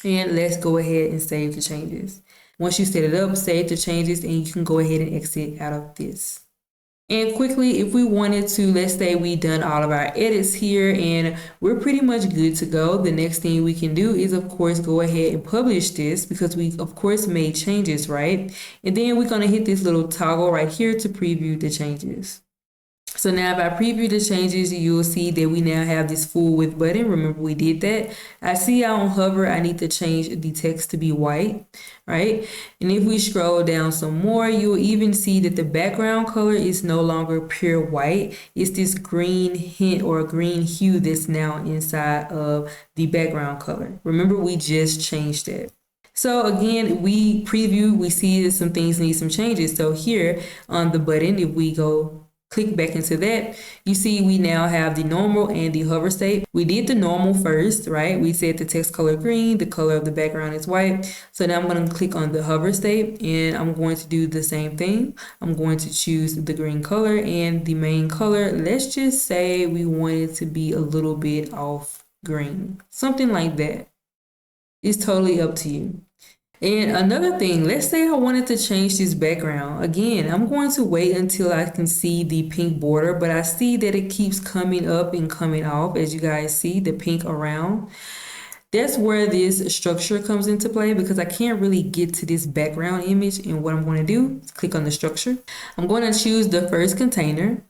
And let's go ahead and save the changes. Once you set it up, save the changes, and you can go ahead and exit out of this. And quickly, if we wanted to, let's say we done all of our edits here and we're pretty much good to go. The next thing we can do is, of course, go ahead and publish this because we, of course, made changes, right? And then we're going to hit this little toggle right here to preview the changes. So now if I preview the changes, you'll see that we now have this full width button. Remember, we did that. I see on hover, I need to change the text to be white, right? And if we scroll down some more, you'll even see that the background color is no longer pure white. It's this green hint or green hue that's now inside of the background color. Remember, we just changed that. So again, we preview, we see that some things need some changes. So here on the button, if we go click back into that, you see we now have the normal and the hover state. We did the normal first, right? We said the text color green, the color of the background is white. So now I'm going to click on the hover state and I'm going to do the same thing. I'm going to choose the green color and the main color. Let's just say we want it to be a little bit off green, something like that. It's totally up to you. And another thing, let's say I wanted to change this background. Again, I'm going to wait until I can see the pink border, but I see that it keeps coming up and coming off. As you guys see, the pink around. That's where this structure comes into play because I can't really get to this background image. And what I'm going to do is click on the structure. I'm going to choose the first container.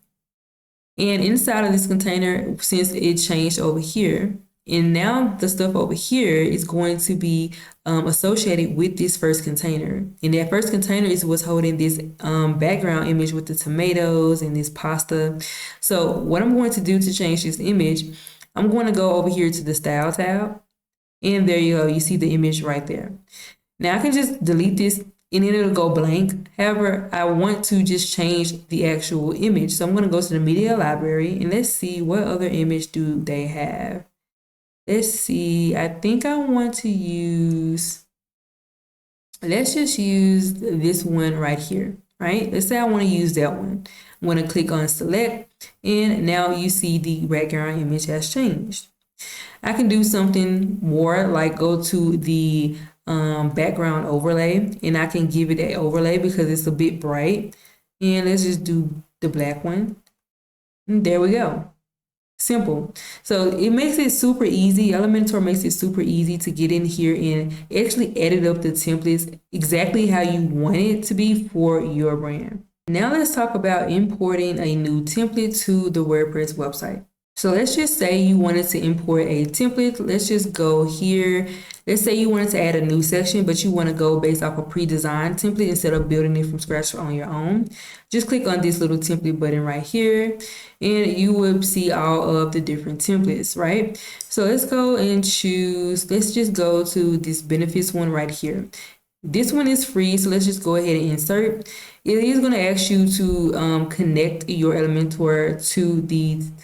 And inside of this container, since it changed over here, and now the stuff over here is going to be associated with this first container. And that first container is what's holding this background image with the tomatoes and this pasta. So what I'm going to do to change this image, I'm going to go over here to the Style tab. And there you go. You see the image right there. Now I can just delete this and then it'll go blank. However, I want to just change the actual image. So I'm going to go to the Media Library and let's see what other image do they have. Let's see, I think I want to use, let's just use this one right here, right? Let's say I want to use that one. I'm going to click on select and now you see the background image has changed. I can do something more like go to the background overlay and I can give it an overlay because it's a bit bright. And let's just do the black one. And there we go. Simple. So it makes it super easy. Elementor makes it super easy to get in here and actually edit up the templates exactly how you want it to be for your brand. Now let's talk about importing a new template to the WordPress website. So let's just say you wanted to import a template. Let's just go here. Let's say you wanted to add a new section, but you want to go based off a pre-designed template instead of building it from scratch on your own. Just click on this little template button right here and you will see all of the different templates, right? So let's go and choose, let's just go to this benefits one right here. This one is free, so let's just go ahead and insert. It is going to ask you to connect your Elementor to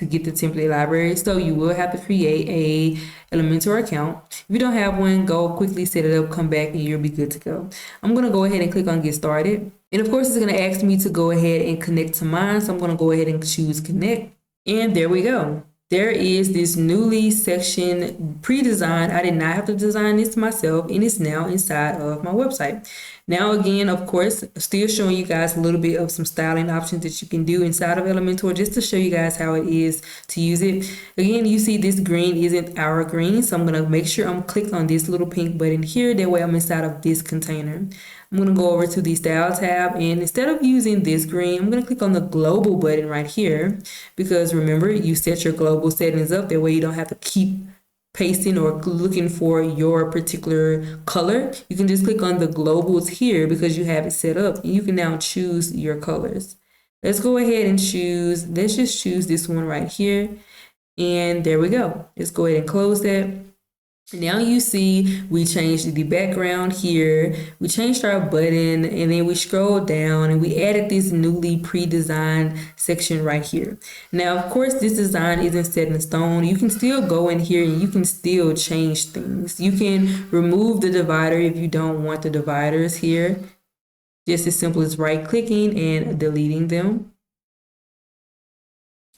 get the template library. So you will have to create a Elementor account. If you don't have one, go quickly set it up, come back, and you'll be good to go. I'm going to go ahead and click on get started. And of course, it's going to ask me to go ahead and connect to mine. So I'm going to go ahead and choose connect. And there we go. There is this newly section pre-designed. I did not have to design this myself, and it's now inside of my website. Now, again, of course, still showing you guys a little bit of some styling options that you can do inside of Elementor just to show you guys how it is to use it. Again, you see this green isn't our green, so I'm going to make sure I'm clicked on this little pink button here. That way I'm inside of this container. I'm going to go over to the Style tab, and instead of using this green, I'm going to click on the global button right here because remember, you set your global settings up. That way you don't have to keep pasting or looking for your particular color. You can just click on the globals here because you have it set up, and you can now choose your colors. Let's go ahead and choose, let's just choose this one right here. And there we go. Let's go ahead and close that. Now you see we changed the background here, we changed our button, and then we scrolled down and we added this newly pre-designed section right here. Now, of course, this design isn't set in stone. You can still go in here and you can still change things. You can remove the divider if you don't want the dividers here. Just as simple as right-clicking and deleting them.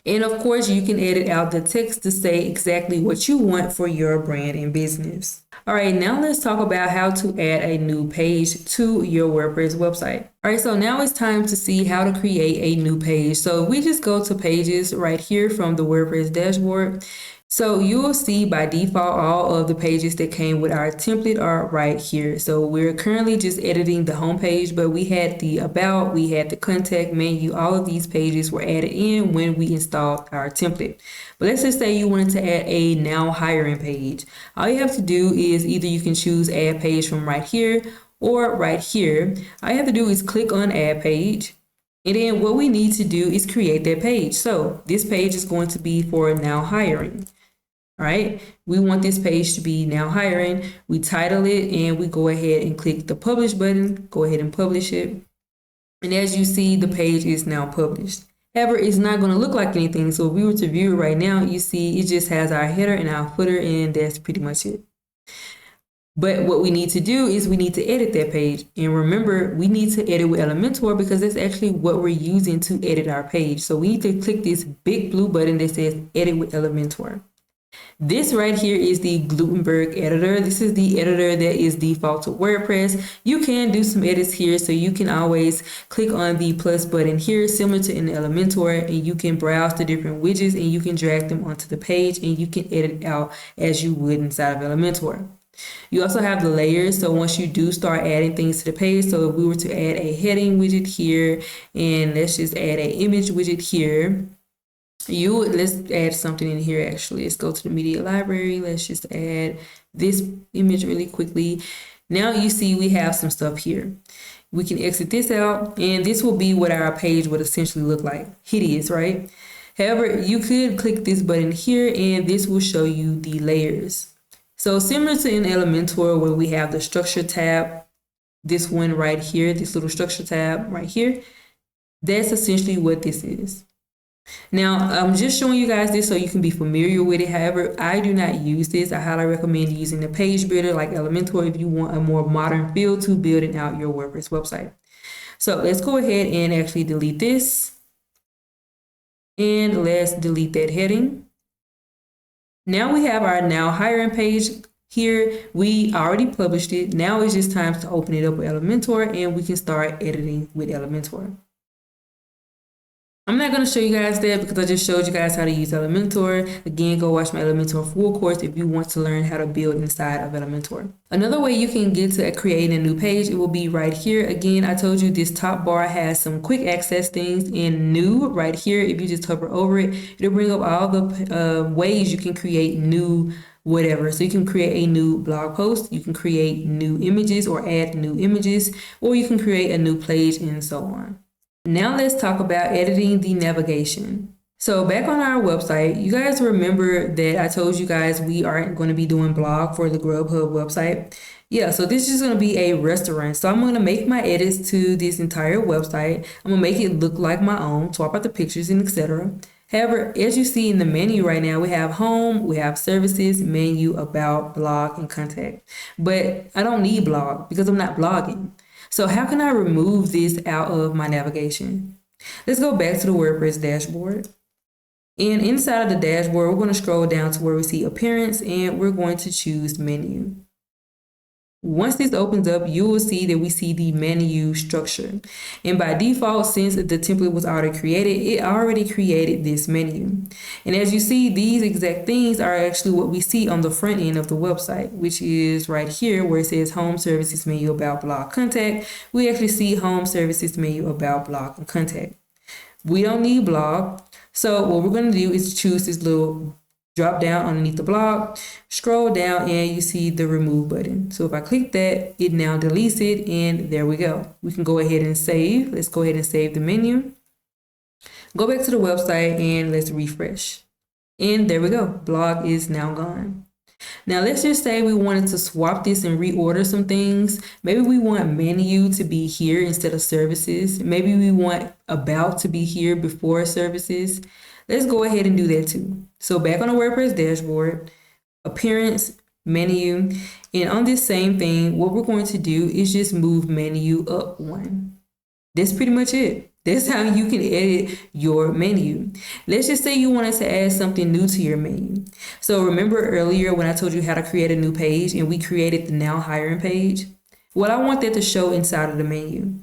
And of course, you can edit out the text to say exactly what you want for your brand and business. All right, now let's talk about how to add a new page to your WordPress website. All right, so now it's time to see how to create a new page. So we just go to pages right here from the WordPress dashboard. So you will see by default all of the pages that came with our template are right here. So we're currently just editing the home page, but we had the about, we had the contact menu, all of these pages were added in when we installed our template. But let's just say you wanted to add a now hiring page. All you have to do is either you can choose add page from right here or right here. All you have to do is click on add page. And then what we need to do is create that page. So this page is going to be for now hiring. All right, we want this page to be now hiring. We title it and we go ahead and click the publish button, go ahead and publish it. And as you see, the page is now published. However, it's not going to look like anything. So if we were to view it right now, you see it just has our header and our footer, and that's pretty much it. But what we need to do is we need to edit that page. And remember, we need to edit with Elementor because that's actually what we're using to edit our page. So we need to click this big blue button that says edit with Elementor. This right here is the Gutenberg editor. This is the editor that is default to WordPress. You can do some edits here, so you can always click on the plus button here, similar to in Elementor, and you can browse the different widgets and you can drag them onto the page and you can edit out as you would inside of Elementor. You also have the layers, so once you do start adding things to the page, so if we were to add a heading widget here, and let's just add an image widget here, let's add something in here actually. Let's go to the media library. Let's just add this image really quickly. Now you see we have some stuff here. We can exit this out, and this will be what our page would essentially look like. Hideous, right? However, you could click this button here, and this will show you the layers. So similar to in Elementor where we have the structure tab, this one right here, this little structure tab right here, that's essentially what this is. Now, I'm just showing you guys this so you can be familiar with it. However, I do not use this. I highly recommend using the page builder like Elementor if you want a more modern feel to building out your WordPress website. So let's go ahead and actually delete this. And let's delete that heading. Now we have our now hiring page here. We already published it. Now it's just time to open it up with Elementor and we can start editing with Elementor. I'm not going to show you guys that because I just showed you guys how to use Elementor. Again, go watch my Elementor full course if you want to learn how to build inside of Elementor. Another way you can get to creating a new page, it will be right here. Again, I told you this top bar has some quick access things in new right here. If you just hover over it, it'll bring up all the ways you can create new whatever. So you can create a new blog post, you can create new images or add new images, or you can create a new page and so on. Now let's talk about editing the navigation. So back on our website, you guys remember that I told you guys we aren't going to be doing blog for the Grubhub website. Yeah, so this is going to be a restaurant. So I'm going to make my edits to this entire website. I'm going to make it look like my own, swap out the pictures and etc. However, as you see in the menu right now, we have home, we have services, menu, about, blog, and contact. But I don't need blog because I'm not blogging. So how can I remove this out of my navigation? Let's go back to the WordPress dashboard. And inside of the dashboard, we're going to scroll down to where we see appearance and we're going to choose menu. Once this opens up, you will see that we see the menu structure. And by default, since the template was already created, it already created this menu. And as you see, these exact things are actually what we see on the front end of the website, which is right here where it says home services menu, about, blog, contact. We actually see home services menu, about, blog, and contact. We don't need blog. So what we're going to do is choose this little drop down underneath the blog, scroll down, and you see the remove button. So if I click that, it now deletes it, and there we go. We can go ahead and save. Let's go ahead and save the menu. Go back to the website and let's refresh. And there we go. Blog is now gone. Now let's just say we wanted to swap this and reorder some things. Maybe we want menu to be here instead of services. Maybe we want about to be here before services. Let's go ahead and do that too. So back on the WordPress dashboard, appearance, menu, and on this same thing, what we're going to do is just move menu up one. That's pretty much it. That's how you can edit your menu. Let's just say you wanted to add something new to your menu. So remember earlier when I told you how to create a new page and we created the Now Hiring page? Well, I want that to show inside of the menu.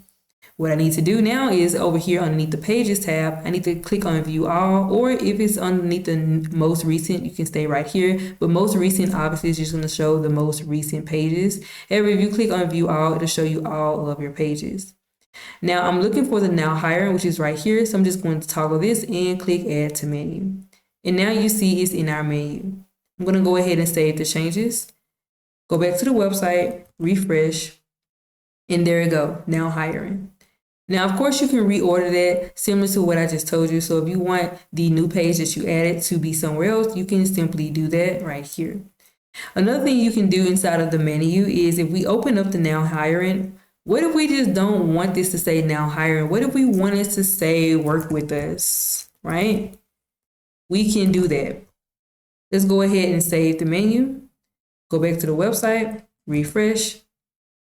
What I need to do now is over here underneath the Pages tab, I need to click on View All, or if it's underneath the most recent, you can stay right here. But most recent obviously is just going to show the most recent pages. However, if you click on View All, it'll show you all of your pages. Now I'm looking for the Now Hiring, which is right here. So I'm just going to toggle this and click Add to Menu. And now you see it's in our menu. I'm going to go ahead and save the changes. Go back to the website, refresh, and there you go, Now Hiring. Now, of course, you can reorder that similar to what I just told you. So if you want the new page that you added to be somewhere else, you can simply do that right here. Another thing you can do inside of the menu is if we open up the Now Hiring, what if we just don't want this to say Now Hiring? What if we want it to say Work with Us, right? We can do that. Let's go ahead and save the menu. Go back to the website, refresh,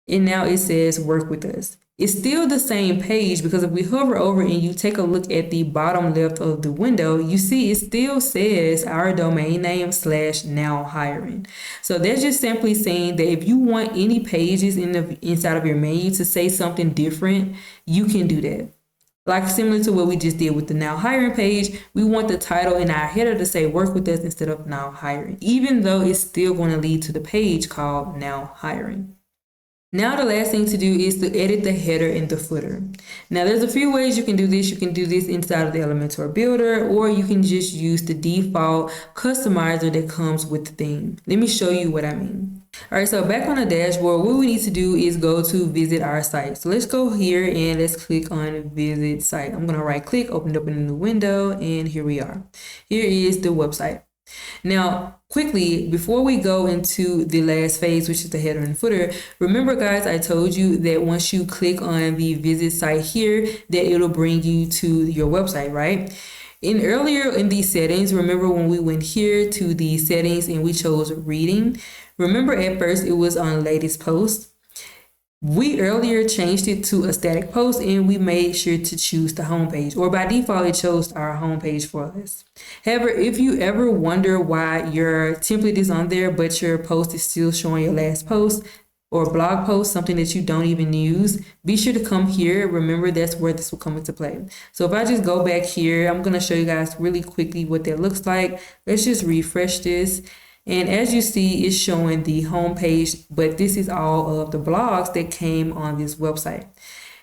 and now it says Work with Us. It's still the same page because if we hover over and you take a look at the bottom left of the window, you see it still says our domain name / Now Hiring. So that's just simply saying that if you want any pages inside of your menu to say something different, you can do that. Like similar to what we just did with the Now Hiring page, we want the title in our header to say Work with Us instead of Now Hiring, even though it's still going to lead to the page called Now Hiring. Now the last thing to do is to edit the header and the footer. Now there's a few ways you can do this. You can do this inside of the Elementor Builder, or you can just use the default customizer that comes with the theme. Let me show you what I mean. All right, so back on the dashboard, what we need to do is go to visit our site. So let's go here and let's click on visit site. I'm gonna right click, open it up in a new window, and here we are. Here is the website. Now, quickly, before we go into the last phase, which is the header and footer, remember guys, I told you that once you click on the visit site here, that it'll bring you to your website, right? Earlier in these settings, remember when we went here to the settings and we chose reading, remember at first it was on latest post. We earlier changed it to a static post and we made sure to choose the homepage, or by default it chose our homepage for us. However, if you ever wonder why your template is on there but your post is still showing your last post or blog post, something that you don't even use, be sure to come here. Remember, that's where this will come into play. So if I just go back here, I'm going to show you guys really quickly what that looks like. Let's just refresh this. And as you see, it's showing the home page, but this is all of the blogs that came on this website.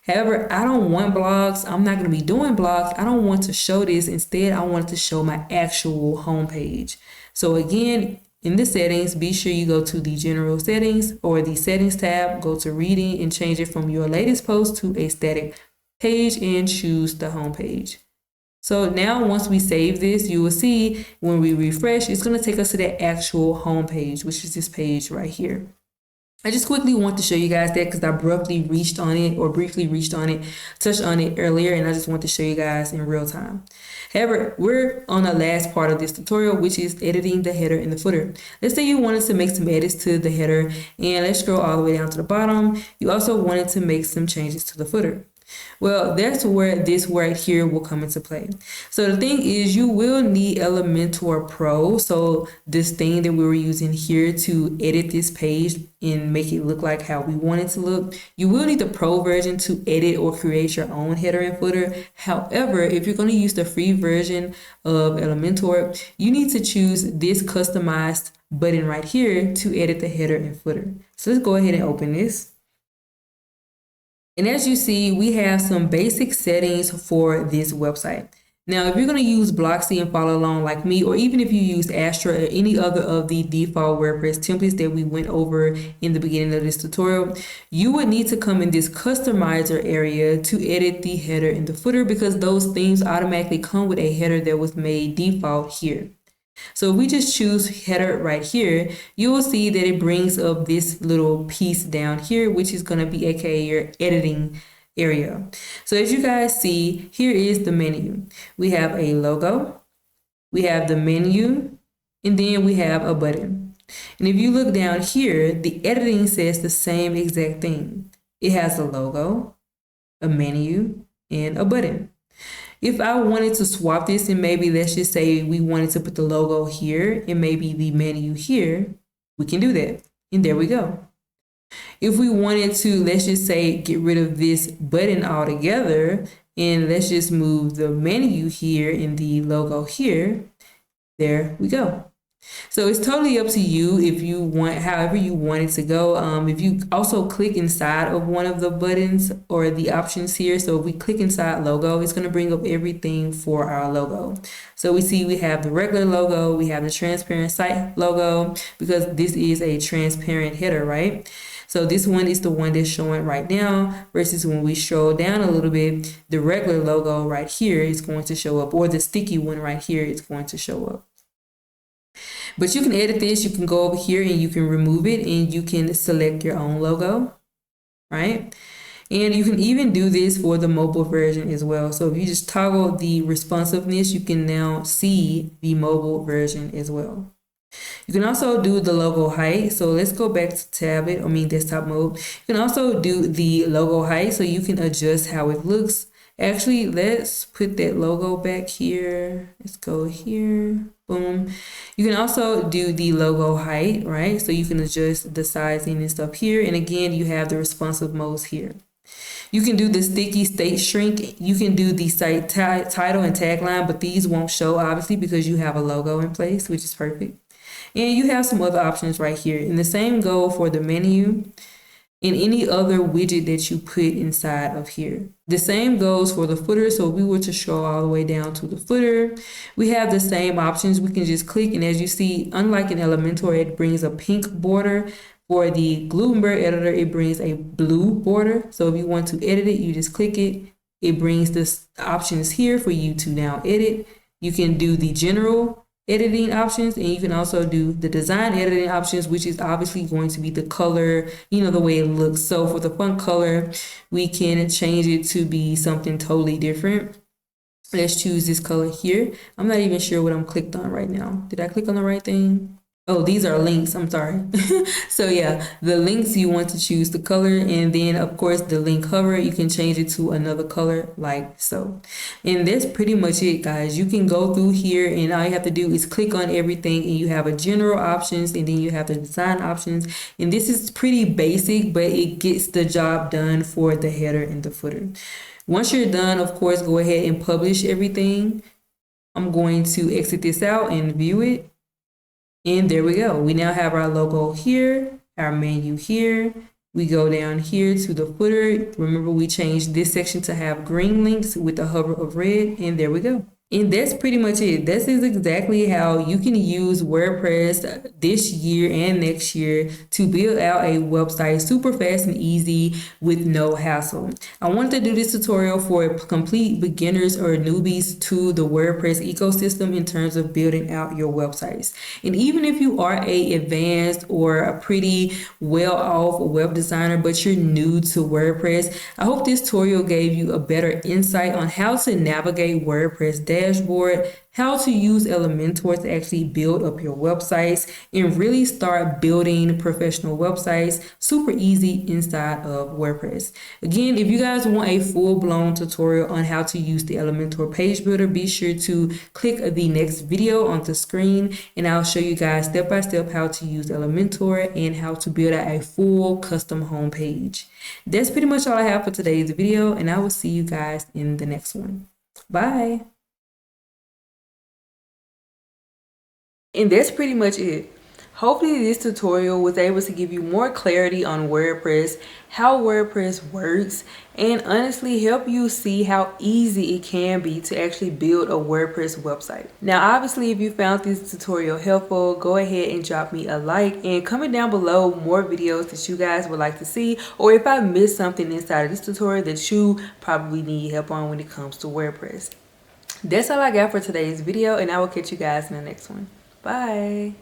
However, I don't want blogs. I'm not going to be doing blogs. I don't want to show this. Instead, I want to show my actual home page. So again, in the settings, be sure you go to the general settings or the settings tab, go to reading and change it from your latest post to a static page and choose the home page. So now once we save this, you will see when we refresh, it's going to take us to the actual home page, which is this page right here. I just quickly want to show you guys that because I briefly reached on it, touched on it earlier, and I just want to show you guys in real time. However, we're on the last part of this tutorial, which is editing the header and the footer. Let's say you wanted to make some edits to the header, and let's scroll all the way down to the bottom. You also wanted to make some changes to the footer. Well, that's where this right here will come into play. So the thing is, you will need Elementor Pro. So this thing that we were using here to edit this page and make it look like how we want it to look. You will need the Pro version to edit or create your own header and footer. However, if you're going to use the free version of Elementor, you need to choose this customized button right here to edit the header and footer. So let's go ahead and open this. And as you see, we have some basic settings for this website. Now, if you're going to use Blocksy and follow along like me, or even if you use Astra or any other of the default WordPress templates that we went over in the beginning of this tutorial, you would need to come in this customizer area to edit the header and the footer because those themes automatically come with a header that was made default here. So if we just choose header right here, you will see that it brings up this little piece down here, which is going to be aka your editing area. So as you guys see, here is the menu. We have a logo, we have the menu, and then we have a button. And if you look down here, the editing says the same exact thing. It has a logo, a menu, and a button. If I wanted to swap this, and maybe let's just say we wanted to put the logo here and maybe the menu here, we can do that. And there we go. If we wanted to, let's just say, get rid of this button altogether, and let's just move the menu here and the logo here, there we go. So it's totally up to you if you want, however you want it to go. If you also click inside of one of the buttons or the options here, so if we click inside logo, it's going to bring up everything for our logo. So we see we have the regular logo, we have the transparent site logo, because this is a transparent header, right? So this one is the one that's showing right now, versus when we scroll down a little bit, the regular logo right here is going to show up, or the sticky one right here is going to show up. But you can edit this, you can go over here and you can remove it, and you can select your own logo, right? And you can even do this for the mobile version as well. So if you just toggle the responsiveness, you can now see the mobile version as well. You can also do the logo height. So let's go back to desktop mode. You can also do the logo height, so you can adjust how it looks. Actually, let's put that logo back here. Let's go here. Boom. You can also do the logo height, right? So you can adjust the sizing and stuff here. And again, you have the responsive modes here. You can do the sticky state shrink. You can do the site title and tagline, but these won't show obviously because you have a logo in place, which is perfect. And you have some other options right here. And the same go for the menu and any other widget that you put inside of here. The same goes for the footer. So if we were to scroll all the way down to the footer, we have the same options. We can just click, and as you see, unlike in Elementor, it brings a pink border. For the Gutenberg editor, it brings a blue border. So if you want to edit it, you just click it. It brings the options here for you to now edit. You can do the general editing options, and you can also do the design editing options, which is obviously going to be the color, the way it looks. So for the font color, we can change it to be something totally different. Let's choose this color here. I'm not even sure what I'm clicked on right now. Did I click on the right thing? Oh, these are links. I'm sorry. So yeah, the links, you want to choose the color, and then of course the link hover, you can change it to another color like so. And that's pretty much it, guys. You can go through here, and all you have to do is click on everything, and you have a general options, and then you have the design options. And this is pretty basic, but it gets the job done for the header and the footer. Once you're done, of course, go ahead and publish everything. I'm going to exit this out and view it. And there we go. We now have our logo here, our menu here. We go down here to the footer. Remember, we changed this section to have green links with a hover of red, and there we go. And that's pretty much it. This is exactly how you can use WordPress this year and next year to build out a website super fast and easy with no hassle. I wanted to do this tutorial for complete beginners or newbies to the WordPress ecosystem in terms of building out your websites. And even if you are a advanced or a pretty well-off web designer, but you're new to WordPress, I hope this tutorial gave you a better insight on how to navigate WordPress Dashboard, how to use Elementor to actually build up your websites and really start building professional websites super easy inside of WordPress. Again, if you guys want a full-blown tutorial on how to use the Elementor page builder, be sure to click the next video on the screen, and I'll show you guys step by step how to use Elementor and how to build out a full custom home page. That's pretty much all I have for today's video, and I will see you guys in the next one. Bye. And that's pretty much it. Hopefully this tutorial was able to give you more clarity on WordPress, how WordPress works, and honestly help you see how easy it can be to actually build a WordPress website. Now, obviously, if you found this tutorial helpful, go ahead and drop me a like and comment down below more videos that you guys would like to see, or if I missed something inside of this tutorial that you probably need help on when it comes to WordPress. That's all I got for today's video, and I will catch you guys in the next one. Bye.